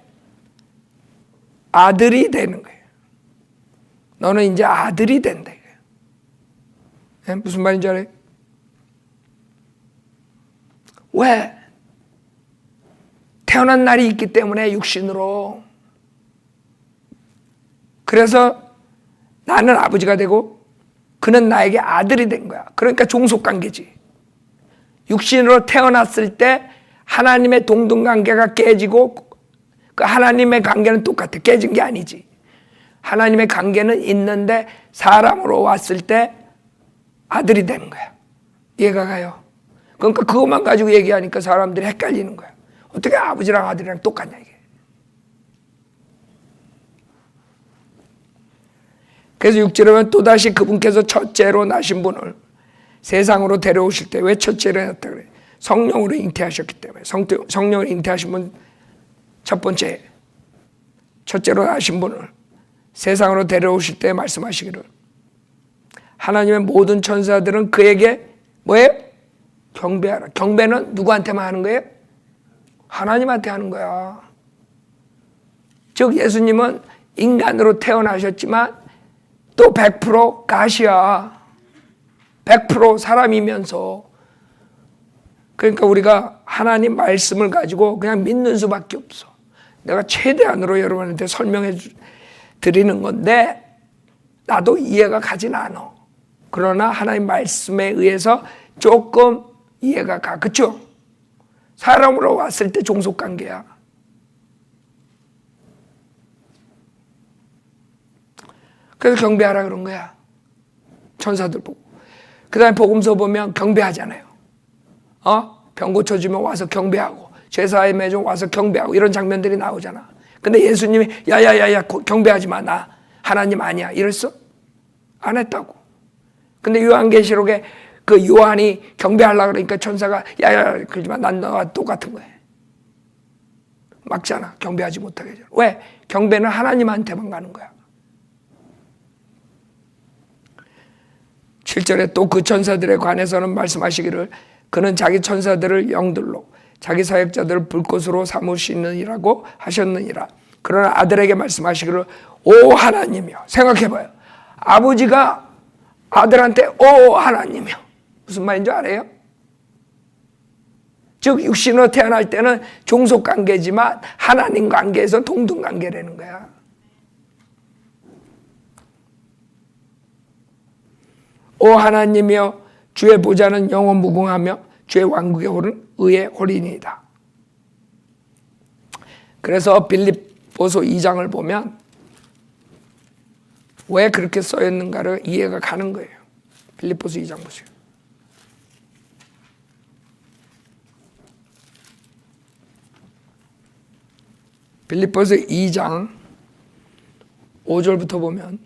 아들이 되는 거예요. 너는 이제 아들이 된다. 무슨 말인지 알아요? 왜? 태어난 날이 있기 때문에 육신으로. 그래서 나는 아버지가 되고 그는 나에게 아들이 된 거야. 그러니까 종속관계지. 육신으로 태어났을 때 하나님의 동등관계가 깨지고 그 하나님의 관계는 똑같아. 깨진 게 아니지. 하나님의 관계는 있는데 사람으로 왔을 때 아들이 되는 거야. 이해가 가요? 그러니까 그것만 가지고 얘기하니까 사람들이 헷갈리는 거야. 어떻게 아버지랑 아들이랑 똑같냐 이게. 그래서 6절에 보면 또다시 그분께서 첫째로 나신 분을 세상으로 데려오실 때 왜 첫째로 했다 그래? 성령으로 잉태하셨기 때문에. 성령으로 잉태하신 분 첫 번째 첫째로 나신 분을 세상으로 데려오실 때 말씀하시기를 하나님의 모든 천사들은 그에게 뭐예요? 경배하라. 경배는 누구한테만 하는 거예요? 하나님한테 하는 거야. 즉 예수님은 인간으로 태어나셨지만 또 100% 가시야. 100% 사람이면서. 그러니까 우리가 하나님 말씀을 가지고 그냥 믿는 수밖에 없어. 내가 최대한으로 여러분한테 설명해 드리는 건데 나도 이해가 가진 않아. 그러나 하나님 말씀에 의해서 조금 이해가 가. 그렇죠? 사람으로 왔을 때 종속관계야. 그래서 경배하라 그런 거야. 천사들 보고. 그 다음에 복음서 보면 경배하잖아요. 병 고쳐주면 와서 경배하고, 제사에 매주 와서 경배하고, 이런 장면들이 나오잖아. 근데 예수님이 야야야야 경배하지 마, 나 하나님 아니야 이랬어? 안 했다고. 근데 요한계시록에 그 요한이 경배하려고 그러니까 천사가 야야 그러지만 난 너와 똑같은 거야. 막잖아. 경배하지 못하게 해줘. 왜? 경배는 하나님한테만 가는 거야. 7절에 또 그 천사들에 관해서는 말씀하시기를 그는 자기 천사들을 영들로 자기 사역자들을 불꽃으로 삼으시느니라고 하셨느니라. 그러나 아들에게 말씀하시기를 오 하나님이여. 생각해봐요. 아버지가 아들한테 오 하나님이여. 무슨 말인지 알아요? 즉 육신으로 태어날 때는 종속관계지만 하나님 관계에서 동등관계라는 거야. 오 하나님이여 주의 보좌는 영원 무궁하며 주의 왕국의 홀은 의의 홀이니이다. 그래서 빌립보서 2장을 보면 왜 그렇게 써있는가를 이해가 가는 거예요. 빌립보서 2장 보세요. 빌립보서 2장 5절부터 보면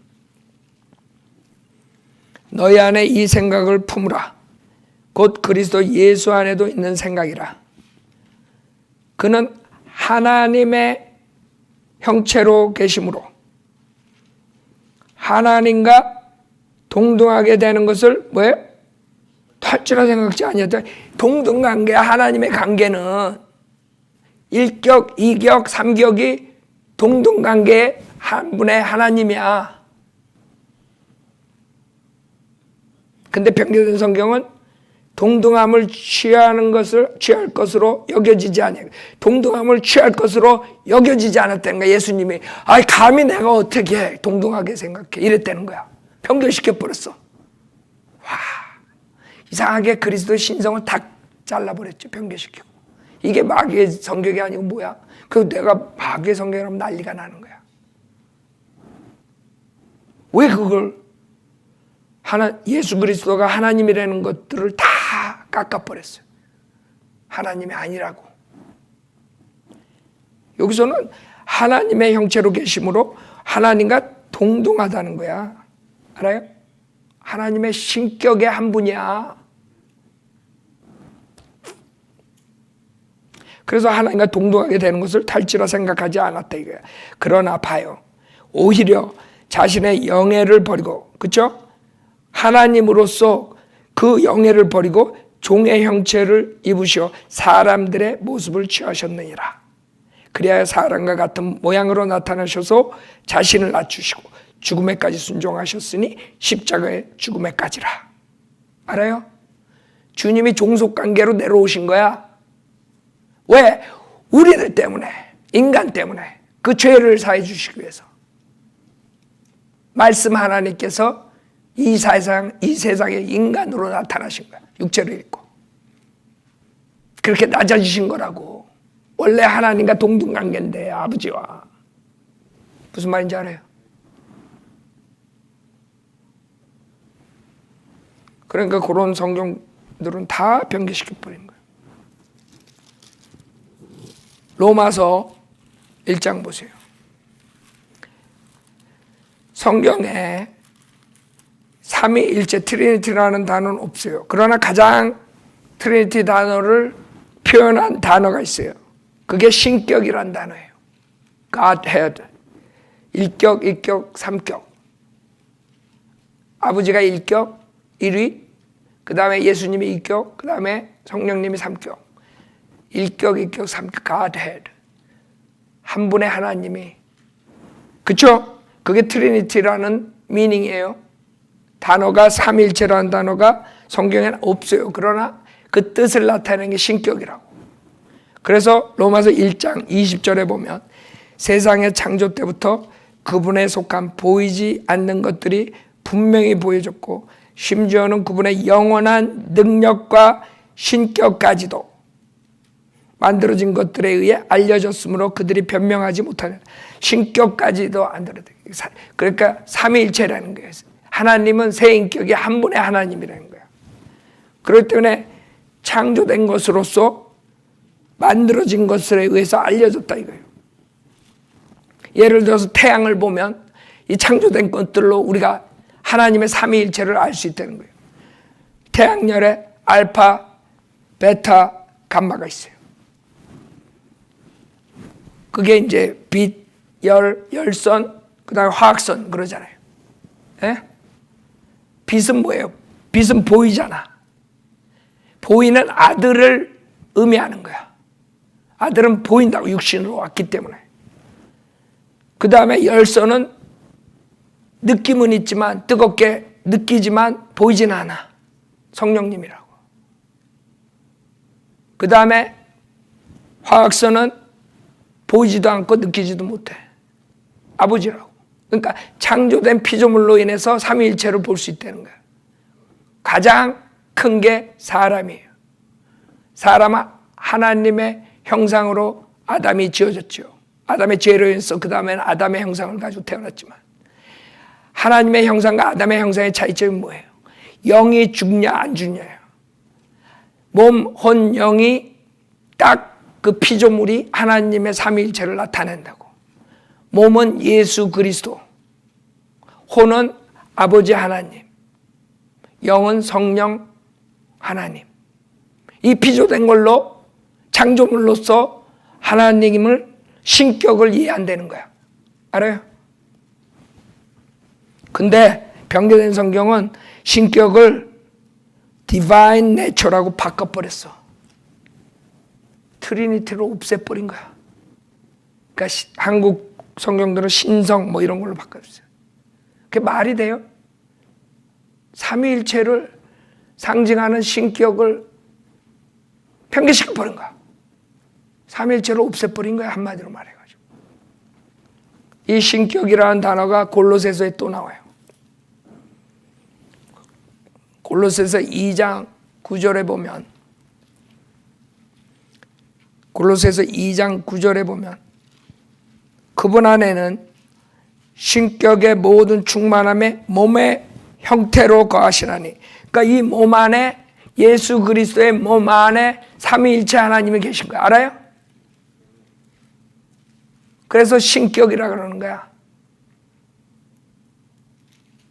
너희 안에 이 생각을 품으라. 곧 그리스도 예수 안에도 있는 생각이라. 그는 하나님의 형체로 계심으로 하나님과 동등하게 되는 것을 뭐예요? 탈지라 생각지 아니었다. 동등관계, 하나님의 관계는 1격, 2격, 3격이 동등관계의 한 분의 하나님이야. 근데 변경된 성경은 동등함을 취할 것으로 여겨지지 않아요. 동등함을 취할 것으로 여겨지지 않았다는 거야. 예수님이 감히 내가 어떻게 동등하게 생각해 이랬다는 거야. 변경시켜 버렸어. 와, 이상하게 그리스도의 신성을 다 잘라버렸죠. 변경시키고. 이게 마귀의 성격이 아니고 뭐야? 그래서 내가 마귀의 성격이라면 난리가 나는 거야. 왜 그걸 예수 그리스도가 하나님이라는 것들을 다 깎아버렸어요. 하나님이 아니라고. 여기서는 하나님의 형체로 계심으로 하나님과 동등하다는 거야. 알아요? 하나님의 신격의 한 분이야. 그래서 하나님과 동등하게 되는 것을 탈지라 생각하지 않았다 이거야. 그러나 봐요. 오히려 자신의 영예를 버리고, 그렇죠? 하나님으로서 그 영예를 버리고 종의 형체를 입으시어 사람들의 모습을 취하셨느니라. 그리하여 사람과 같은 모양으로 나타나셔서 자신을 낮추시고 죽음에까지 순종하셨으니 십자가의 죽음에까지라. 알아요? 주님이 종속관계로 내려오신 거야. 왜? 우리들 때문에, 인간 때문에 그 죄를 사해 주시기 위해서. 말씀 하나님께서 이 세상에 인간으로 나타나신 거야. 육체를 입고. 그렇게 낮아지신 거라고. 원래 하나님과 동등관계인데 아버지와. 무슨 말인지 알아요? 그러니까 그런 성경들은 다 변개시켜 버린 거예요. 로마서 1장 보세요. 성경에 삼위일체 트리니티라는 단어는 없어요. 그러나 가장 트리니티 단어를 표현한 단어가 있어요. 그게 신격이란 단어예요. Godhead. 1격, 2격, 3격. 아버지가 1격, 1위. 그 다음에 예수님이 2격, 그 다음에 성령님이 3격. 1격, 2격, 3격. Godhead. 한 분의 하나님이. 그쵸? 그게 트리니티라는 미닝이에요. 단어가 삼일체라는 단어가 성경에는 없어요. 그러나 그 뜻을 나타내는 게 신격이라고. 그래서 로마서 1장 20절에 보면 세상의 창조 때부터 그분에 속한 보이지 않는 것들이 분명히 보여졌고 심지어는 그분의 영원한 능력과 신격까지도 만들어진 것들에 의해 알려졌으므로 그들이 변명하지 못하는 신격까지도 안 들어요. 그러니까 삼위일체라는 거예요. 하나님은 세 인격이 한 분의 하나님이라는 거예요. 그렇기 때문에 창조된 것으로서 만들어진 것에 의해서 알려졌다 이거예요. 예를 들어서 태양을 보면 이 창조된 것들로 우리가 하나님의 삼위일체를 알 수 있다는 거예요. 태양열에 알파, 베타, 감마가 있어요. 그게 이제 빛, 열, 열선, 그 다음에 화학선 그러잖아요. 예? 빛은 뭐예요? 빛은 보이잖아. 보이는 아들을 의미하는 거야. 아들은 보인다고 육신으로 왔기 때문에. 그 다음에 열선은 느낌은 있지만 뜨겁게 느끼지만 보이지는 않아. 성령님이라고. 그 다음에 화학선은 보이지도 않고 느끼지도 못해. 아버지라고. 그러니까 창조된 피조물로 인해서 삼위일체를 볼 수 있다는 거야. 가장 큰 게 사람이에요. 사람은 하나님의 형상으로 아담이 지어졌죠. 아담의 죄로 인해서 그 다음에는 아담의 형상을 가지고 태어났지만 하나님의 형상과 아담의 형상의 차이점이 뭐예요? 영이 죽냐 안 죽냐예요. 몸, 혼, 영이 딱 그 피조물이 하나님의 삼위일체를 나타낸다고. 몸은 예수 그리스도, 혼은 아버지 하나님, 영은 성령 하나님. 이 피조된 걸로 창조물로서 하나님을 신격을 이해한다는 거야. 알아요? 근데 변경된 성경은 신격을 Divine Nature라고 바꿔버렸어. 트리니티로 없애버린 거야. 그러니까 한국 성경들은 신성 뭐 이런 걸로 바꿔줬어요. 그게 말이 돼요? 삼위일체를 상징하는 신격을 변개시켜버린 거야. 삼위일체를 없애버린 거야. 한마디로 말해가지고. 이 신격이라는 단어가 골로새서에 또 나와요. 골로새서 2장 9절에 보면 골로새서 2장 9절에 보면 그분 안에는 신격의 모든 충만함에 몸의 형태로 거하시나니, 그러니까 이 몸 안에 예수 그리스도의 몸 안에 삼위일체 하나님이 계신 거야. 알아요? 그래서 신격이라 그러는 거야.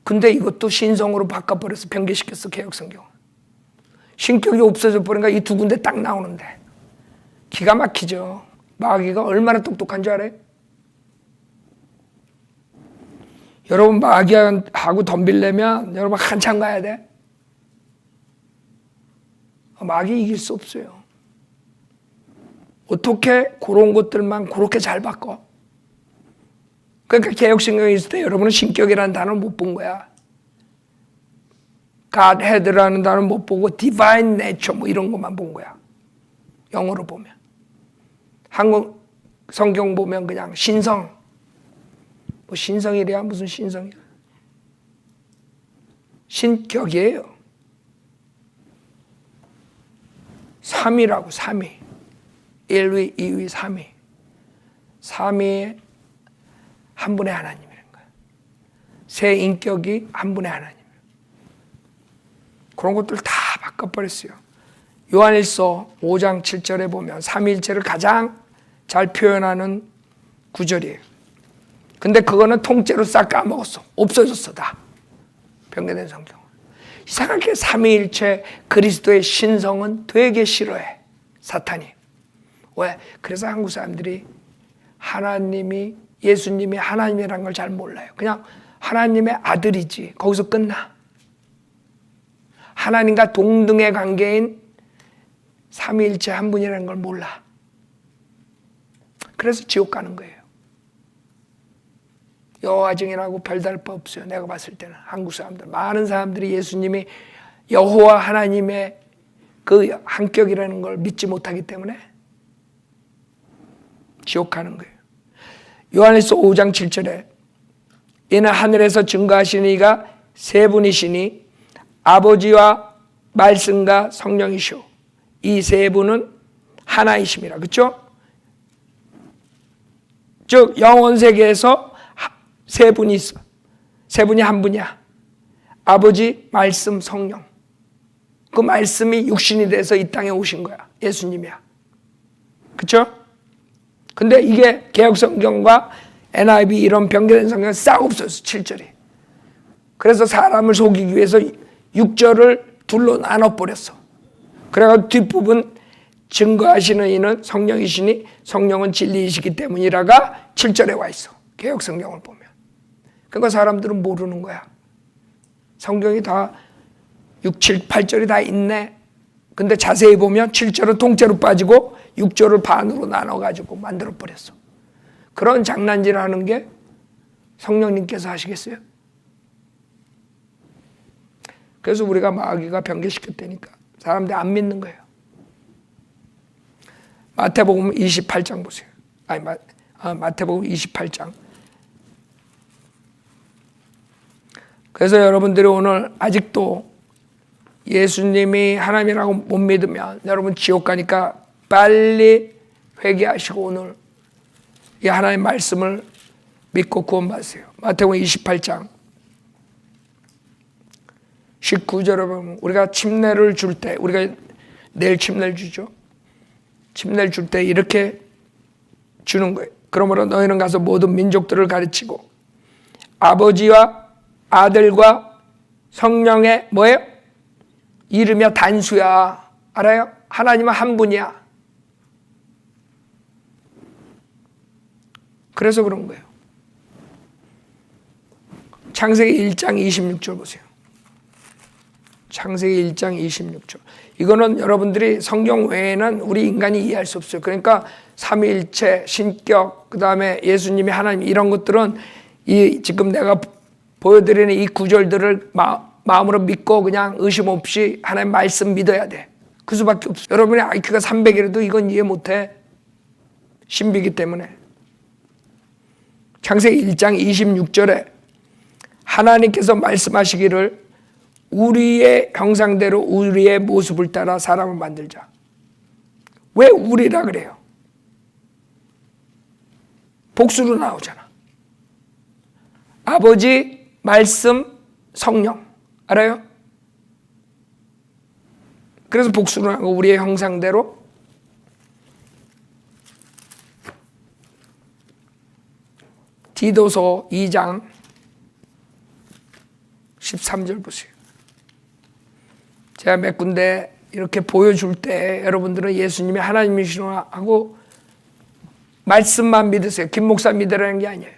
근데 이것도 신성으로 바꿔버려서 변개시켰어. 개혁성경. 신격이 없어져 버리니까 이 두 군데 딱 나오는데 기가 막히죠. 마귀가 얼마나 똑똑한 줄 알아요? 여러분 마귀하고 덤빌려면 여러분 한참 가야 돼. 마귀 이길 수 없어요. 어떻게 그런 것들만 그렇게 잘 바꿔? 그러니까 개혁성경에 있을 때 여러분은 신격이라는 단어를 못 본 거야. Godhead라는 단어를 못 보고 Divine Nature 뭐 이런 것만 본 거야. 영어로 보면. 한국 성경 보면 그냥 신성. 뭐 신성이래야 무슨 신성이야. 신격이에요. 삼위라고. 삼위. 1위, 2위, 3위. 삼위의 한 분의 하나님이라는 거예요. 세 인격이 한 분의 하나님. 그런 것들 다 바꿔버렸어요. 요한일서 5장 7절에 보면 삼위일체를 가장 잘 표현하는 구절이에요. 근데 그거는 통째로 싹 까먹었어. 없어졌어 다. 변개된 성경. 이상하게 삼위일체 그리스도의 신성은 되게 싫어해. 사탄이. 왜? 그래서 한국 사람들이 하나님이 예수님이 하나님이라는 걸 잘 몰라요. 그냥 하나님의 아들이지. 거기서 끝나. 하나님과 동등의 관계인 삼위일체 한 분이라는 걸 몰라. 그래서 지옥 가는 거예요. 여호와 증인하고 별다를 바 없어요. 내가 봤을 때는 한국 사람들 많은 사람들이 예수님이 여호와 하나님의 그 한격이라는 걸 믿지 못하기 때문에 지옥 가는 거예요. 요한일서 5장 7절에 이는 하늘에서 증거하시는 이가 세 분이시니 아버지와 말씀과 성령이시오. 이 세 분은 하나이심이라. 그렇죠? 즉 영원 세계에서 세 분이 있어. 세 분이 한 분이야. 아버지, 말씀, 성령. 그 말씀이 육신이 돼서 이 땅에 오신 거야. 예수님이야. 그렇죠? 근데 이게 개혁성경과 NIV 이런 변경된 성경은 싹 없었어. 7절이. 그래서 사람을 속이기 위해서 6절을 둘로 나눠버렸어. 그래서 뒷부분 증거하시는 이는 성령이시니 성령은 진리이시기 때문이라가 7절에 와 있어. 개혁성경을 보면. 그러니까 사람들은 모르는 거야. 성경이 다 6, 7, 8절이 다 있네. 근데 자세히 보면 7절은 통째로 빠지고 6절을 반으로 나눠가지고 만들어버렸어. 그런 장난질을 하는 게 성령님께서 하시겠어요? 그래서 우리가 마귀가 변개시켰다니까 사람들이 안 믿는 거예요. 마태복음 28장 보세요. 마태복음 28장. 그래서 여러분들이 오늘 아직도 예수님이 하나님이라고 못 믿으면 여러분 지옥 가니까 빨리 회개하시고 오늘 이 하나님의 말씀을 믿고 구원받으세요. 마태복음 28장 19절에 보면 우리가 침례를 줄 때, 우리가 내일 침례를 주죠. 침례를 줄 때 이렇게 주는 거예요. 그러므로 너희는 가서 모든 민족들을 가르치고 아버지와 아들과 성령의 뭐예요? 이름이야 단수야. 알아요? 하나님은 한 분이야. 그래서 그런 거예요. 창세기 1장 26절 보세요. 창세기 1장 26절. 이거는 여러분들이 성경 외에는 우리 인간이 이해할 수 없어요. 그러니까 삼위일체, 신격, 그 다음에 예수님이 하나님 이런 것들은 이 지금 내가 보여드리는 이 구절들을 마음으로 믿고 그냥 의심 없이 하나님 말씀 믿어야 돼. 그 수밖에 없어요. 여러분의 IQ가 300이라도 이건 이해 못해. 신비기 때문에. 창세기 1장 26절에 하나님께서 말씀하시기를 우리의 형상대로 우리의 모습을 따라 사람을 만들자. 왜 우리라 그래요? 복수로 나오잖아. 아버지, 말씀, 성령. 알아요? 그래서 복수로 나오고 우리의 형상대로 디도서 2장 13절 보세요. 제가 몇 군데 이렇게 보여줄 때 여러분들은 예수님이 하나님이시구나 하고 말씀만 믿으세요. 김 목사 믿으라는 게 아니에요.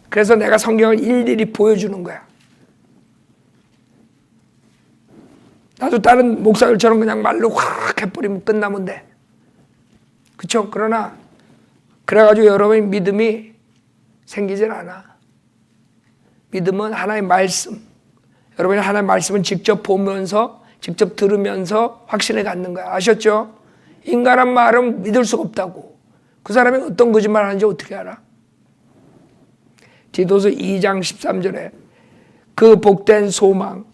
그래서 내가 성경을 일일이 보여주는 거야. 나도 다른 목사들처럼 그냥 말로 확 해버리면 끝나면 돼. 그쵸? 그러나 그래가지고 여러분의 믿음이 생기질 않아. 믿음은 하나님의 말씀. 여러분이 하나님의 말씀을 직접 보면서 직접 들으면서 확신을 갖는 거야. 아셨죠? 인간한 말은 믿을 수가 없다고. 그 사람이 어떤 거짓말 하는지 어떻게 알아? 디도서 2장 13절에 그 복된 소망,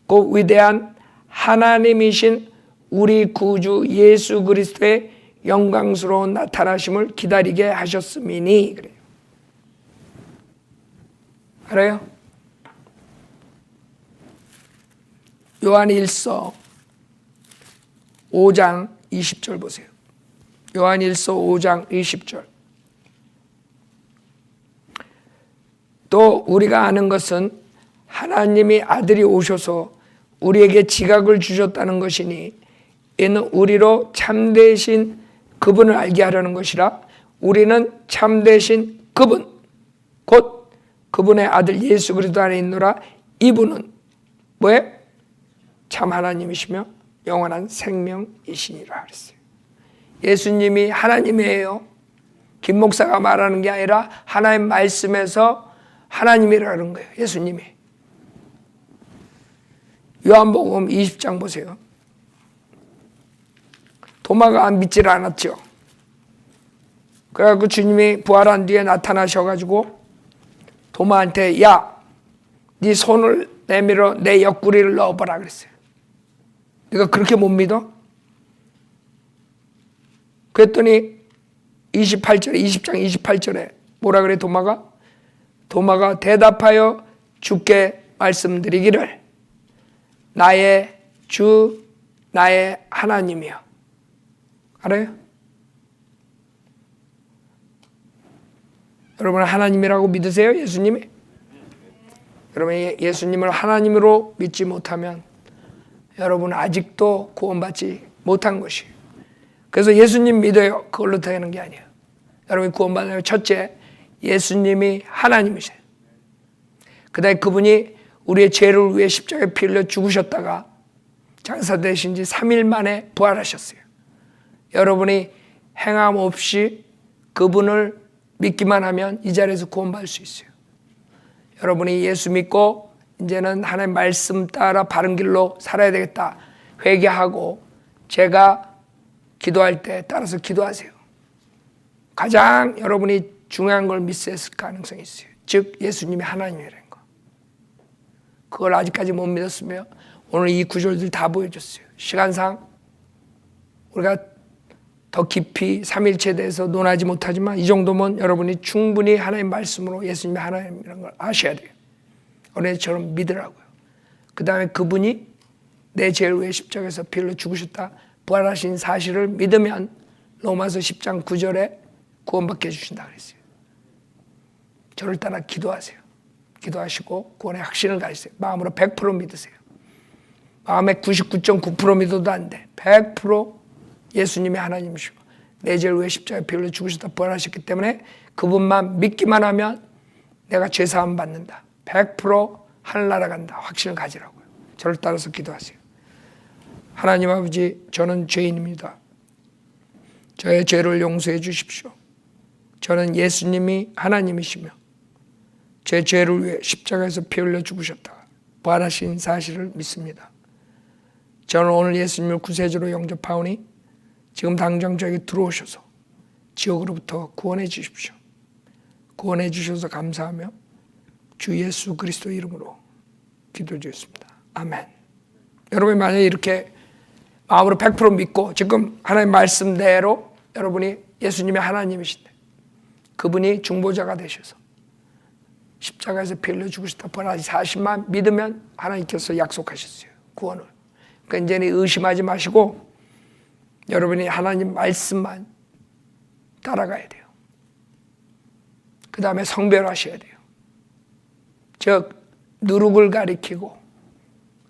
그 위대한 하나님이신 우리 구주 예수 그리스도의 영광스러운 나타나심을 기다리게 하셨음이니 그래요. 알아요? 요한일서 5장 20절 보세요. 요한일서 5장 20절. 또 우리가 아는 것은 하나님이 아들이 오셔서 우리에게 지각을 주셨다는 것이니 이는 우리로 참되신 그분을 알게 하려는 것이라. 우리는 참되신 그분 곧 그분의 아들 예수 그리스도 안에 있노라. 이분은 뭐예요? 참 하나님이시며 영원한 생명이시니라 그랬어요. 예수님이 하나님이에요. 김 목사가 말하는 게 아니라 하나님 말씀에서 하나님이라는 거예요. 예수님이. 요한복음 20장 보세요. 도마가 믿질 않았죠. 그래갖고 주님이 부활한 뒤에 나타나셔가지고 도마한테 야, 네 손을 내밀어 내 옆구리를 넣어보라 그랬어요. 네가 그렇게 못 믿어? 그랬더니 20장 28절에 뭐라 그래 도마가? 도마가 대답하여 주께 말씀드리기를 나의 주 나의 하나님이여. 알아요? 여러분 하나님이라고 믿으세요? 예수님이? 여러분 예수님을 하나님으로 믿지 못하면 여러분 아직도 구원받지 못한 것이에요. 그래서 예수님 믿어요. 그걸로 되는 게 아니에요. 여러분이 구원받으면 첫째 예수님이 하나님이세요. 그 다음에 그분이 우리의 죄를 위해 십자가에 피 흘려 죽으셨다가 장사되신 지 3일 만에 부활하셨어요. 여러분이 행함 없이 그분을 믿기만 하면 이 자리에서 구원받을 수 있어요. 여러분이 예수 믿고 이제는 하나님의 말씀 따라 바른 길로 살아야 되겠다 회개하고 제가 기도할 때 따라서 기도하세요. 가장 여러분이 중요한 걸 미스했을 가능성이 있어요. 즉 예수님이 하나님이라는 거. 그걸 아직까지 못 믿었으며 오늘 이 구절들 다 보여줬어요. 시간상 우리가 더 깊이 삼일체에 대해서 논하지 못하지만 이 정도면 여러분이 충분히 하나님의 말씀으로 예수님이 하나님이라는 걸 아셔야 돼요. 어린애처럼 믿으라고요. 그 다음에 그분이 내 죄를 위해 십자가에서 피 흘려 죽으셨다 부활하신 사실을 믿으면 로마서 10장 9절에 구원받게 해주신다 그랬어요. 저를 따라 기도하세요. 기도하시고 구원의 확신을 가지세요. 마음으로 100% 믿으세요. 마음에 99.9% 믿어도 안 돼. 100% 예수님이 하나님이시고 내 죄를 위해 십자가에 피 흘려 죽으셨다 부활하셨기 때문에 그분만 믿기만 하면 내가 죄사함 받는다. 100% 하늘나라 간다. 확신을 가지라고요. 저를 따라서 기도하세요. 하나님 아버지, 저는 죄인입니다. 저의 죄를 용서해 주십시오. 저는 예수님이 하나님이시며 제 죄를 위해 십자가에서 피 흘려 죽으셨다 부활하신 사실을 믿습니다. 저는 오늘 예수님을 구세주로 영접하오니 지금 당장 저에게 들어오셔서 지옥으로부터 구원해 주십시오. 구원해 주셔서 감사하며 주 예수 그리스도 이름으로 기도해 주겠습니다. 아멘. 여러분이 만약에 이렇게 마음으로 100% 믿고 지금 하나님의 말씀대로 여러분이 예수님이 하나님이신데 그분이 중보자가 되셔서 십자가에서 피 흘려 죽으셨다 부활하신 사실만 믿으면 하나님께서 약속하셨어요. 구원을. 그러니까 이제는 의심하지 마시고 여러분이 하나님 말씀만 따라가야 돼요. 그 다음에 성별하셔야 돼요. 즉 누룩을 가리키고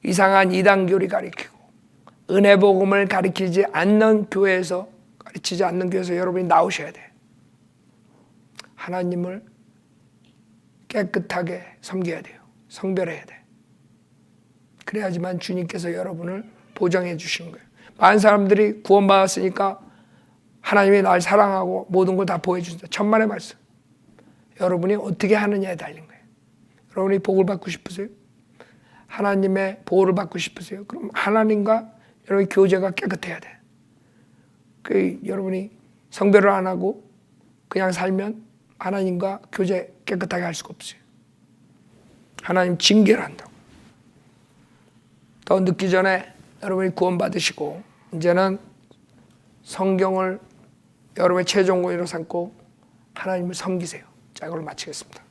이상한 이단교리 가리키고 은혜복음을 가리키지 않는 교회에서 가르치지 않는 교회에서 여러분이 나오셔야 돼. 하나님을 깨끗하게 섬겨야 돼요. 성별해야 돼. 그래야지만 주님께서 여러분을 보장해 주시는 거예요. 많은 사람들이 구원받았으니까 하나님이 날 사랑하고 모든 걸 다 보여준다. 천만의 말씀. 여러분이 어떻게 하느냐에 달린 거예요. 여러분이 복을 받고 싶으세요? 하나님의 보호를 받고 싶으세요? 그럼 하나님과 여러분의 교제가 깨끗해야 돼. 여러분이 성별을 안 하고 그냥 살면 하나님과 교제 깨끗하게 할 수가 없어요. 하나님 징계를 한다고. 더 늦기 전에 여러분이 구원받으시고 이제는 성경을 여러분의 최종 권위로 삼고 하나님을 섬기세요. 자, 이걸로 마치겠습니다.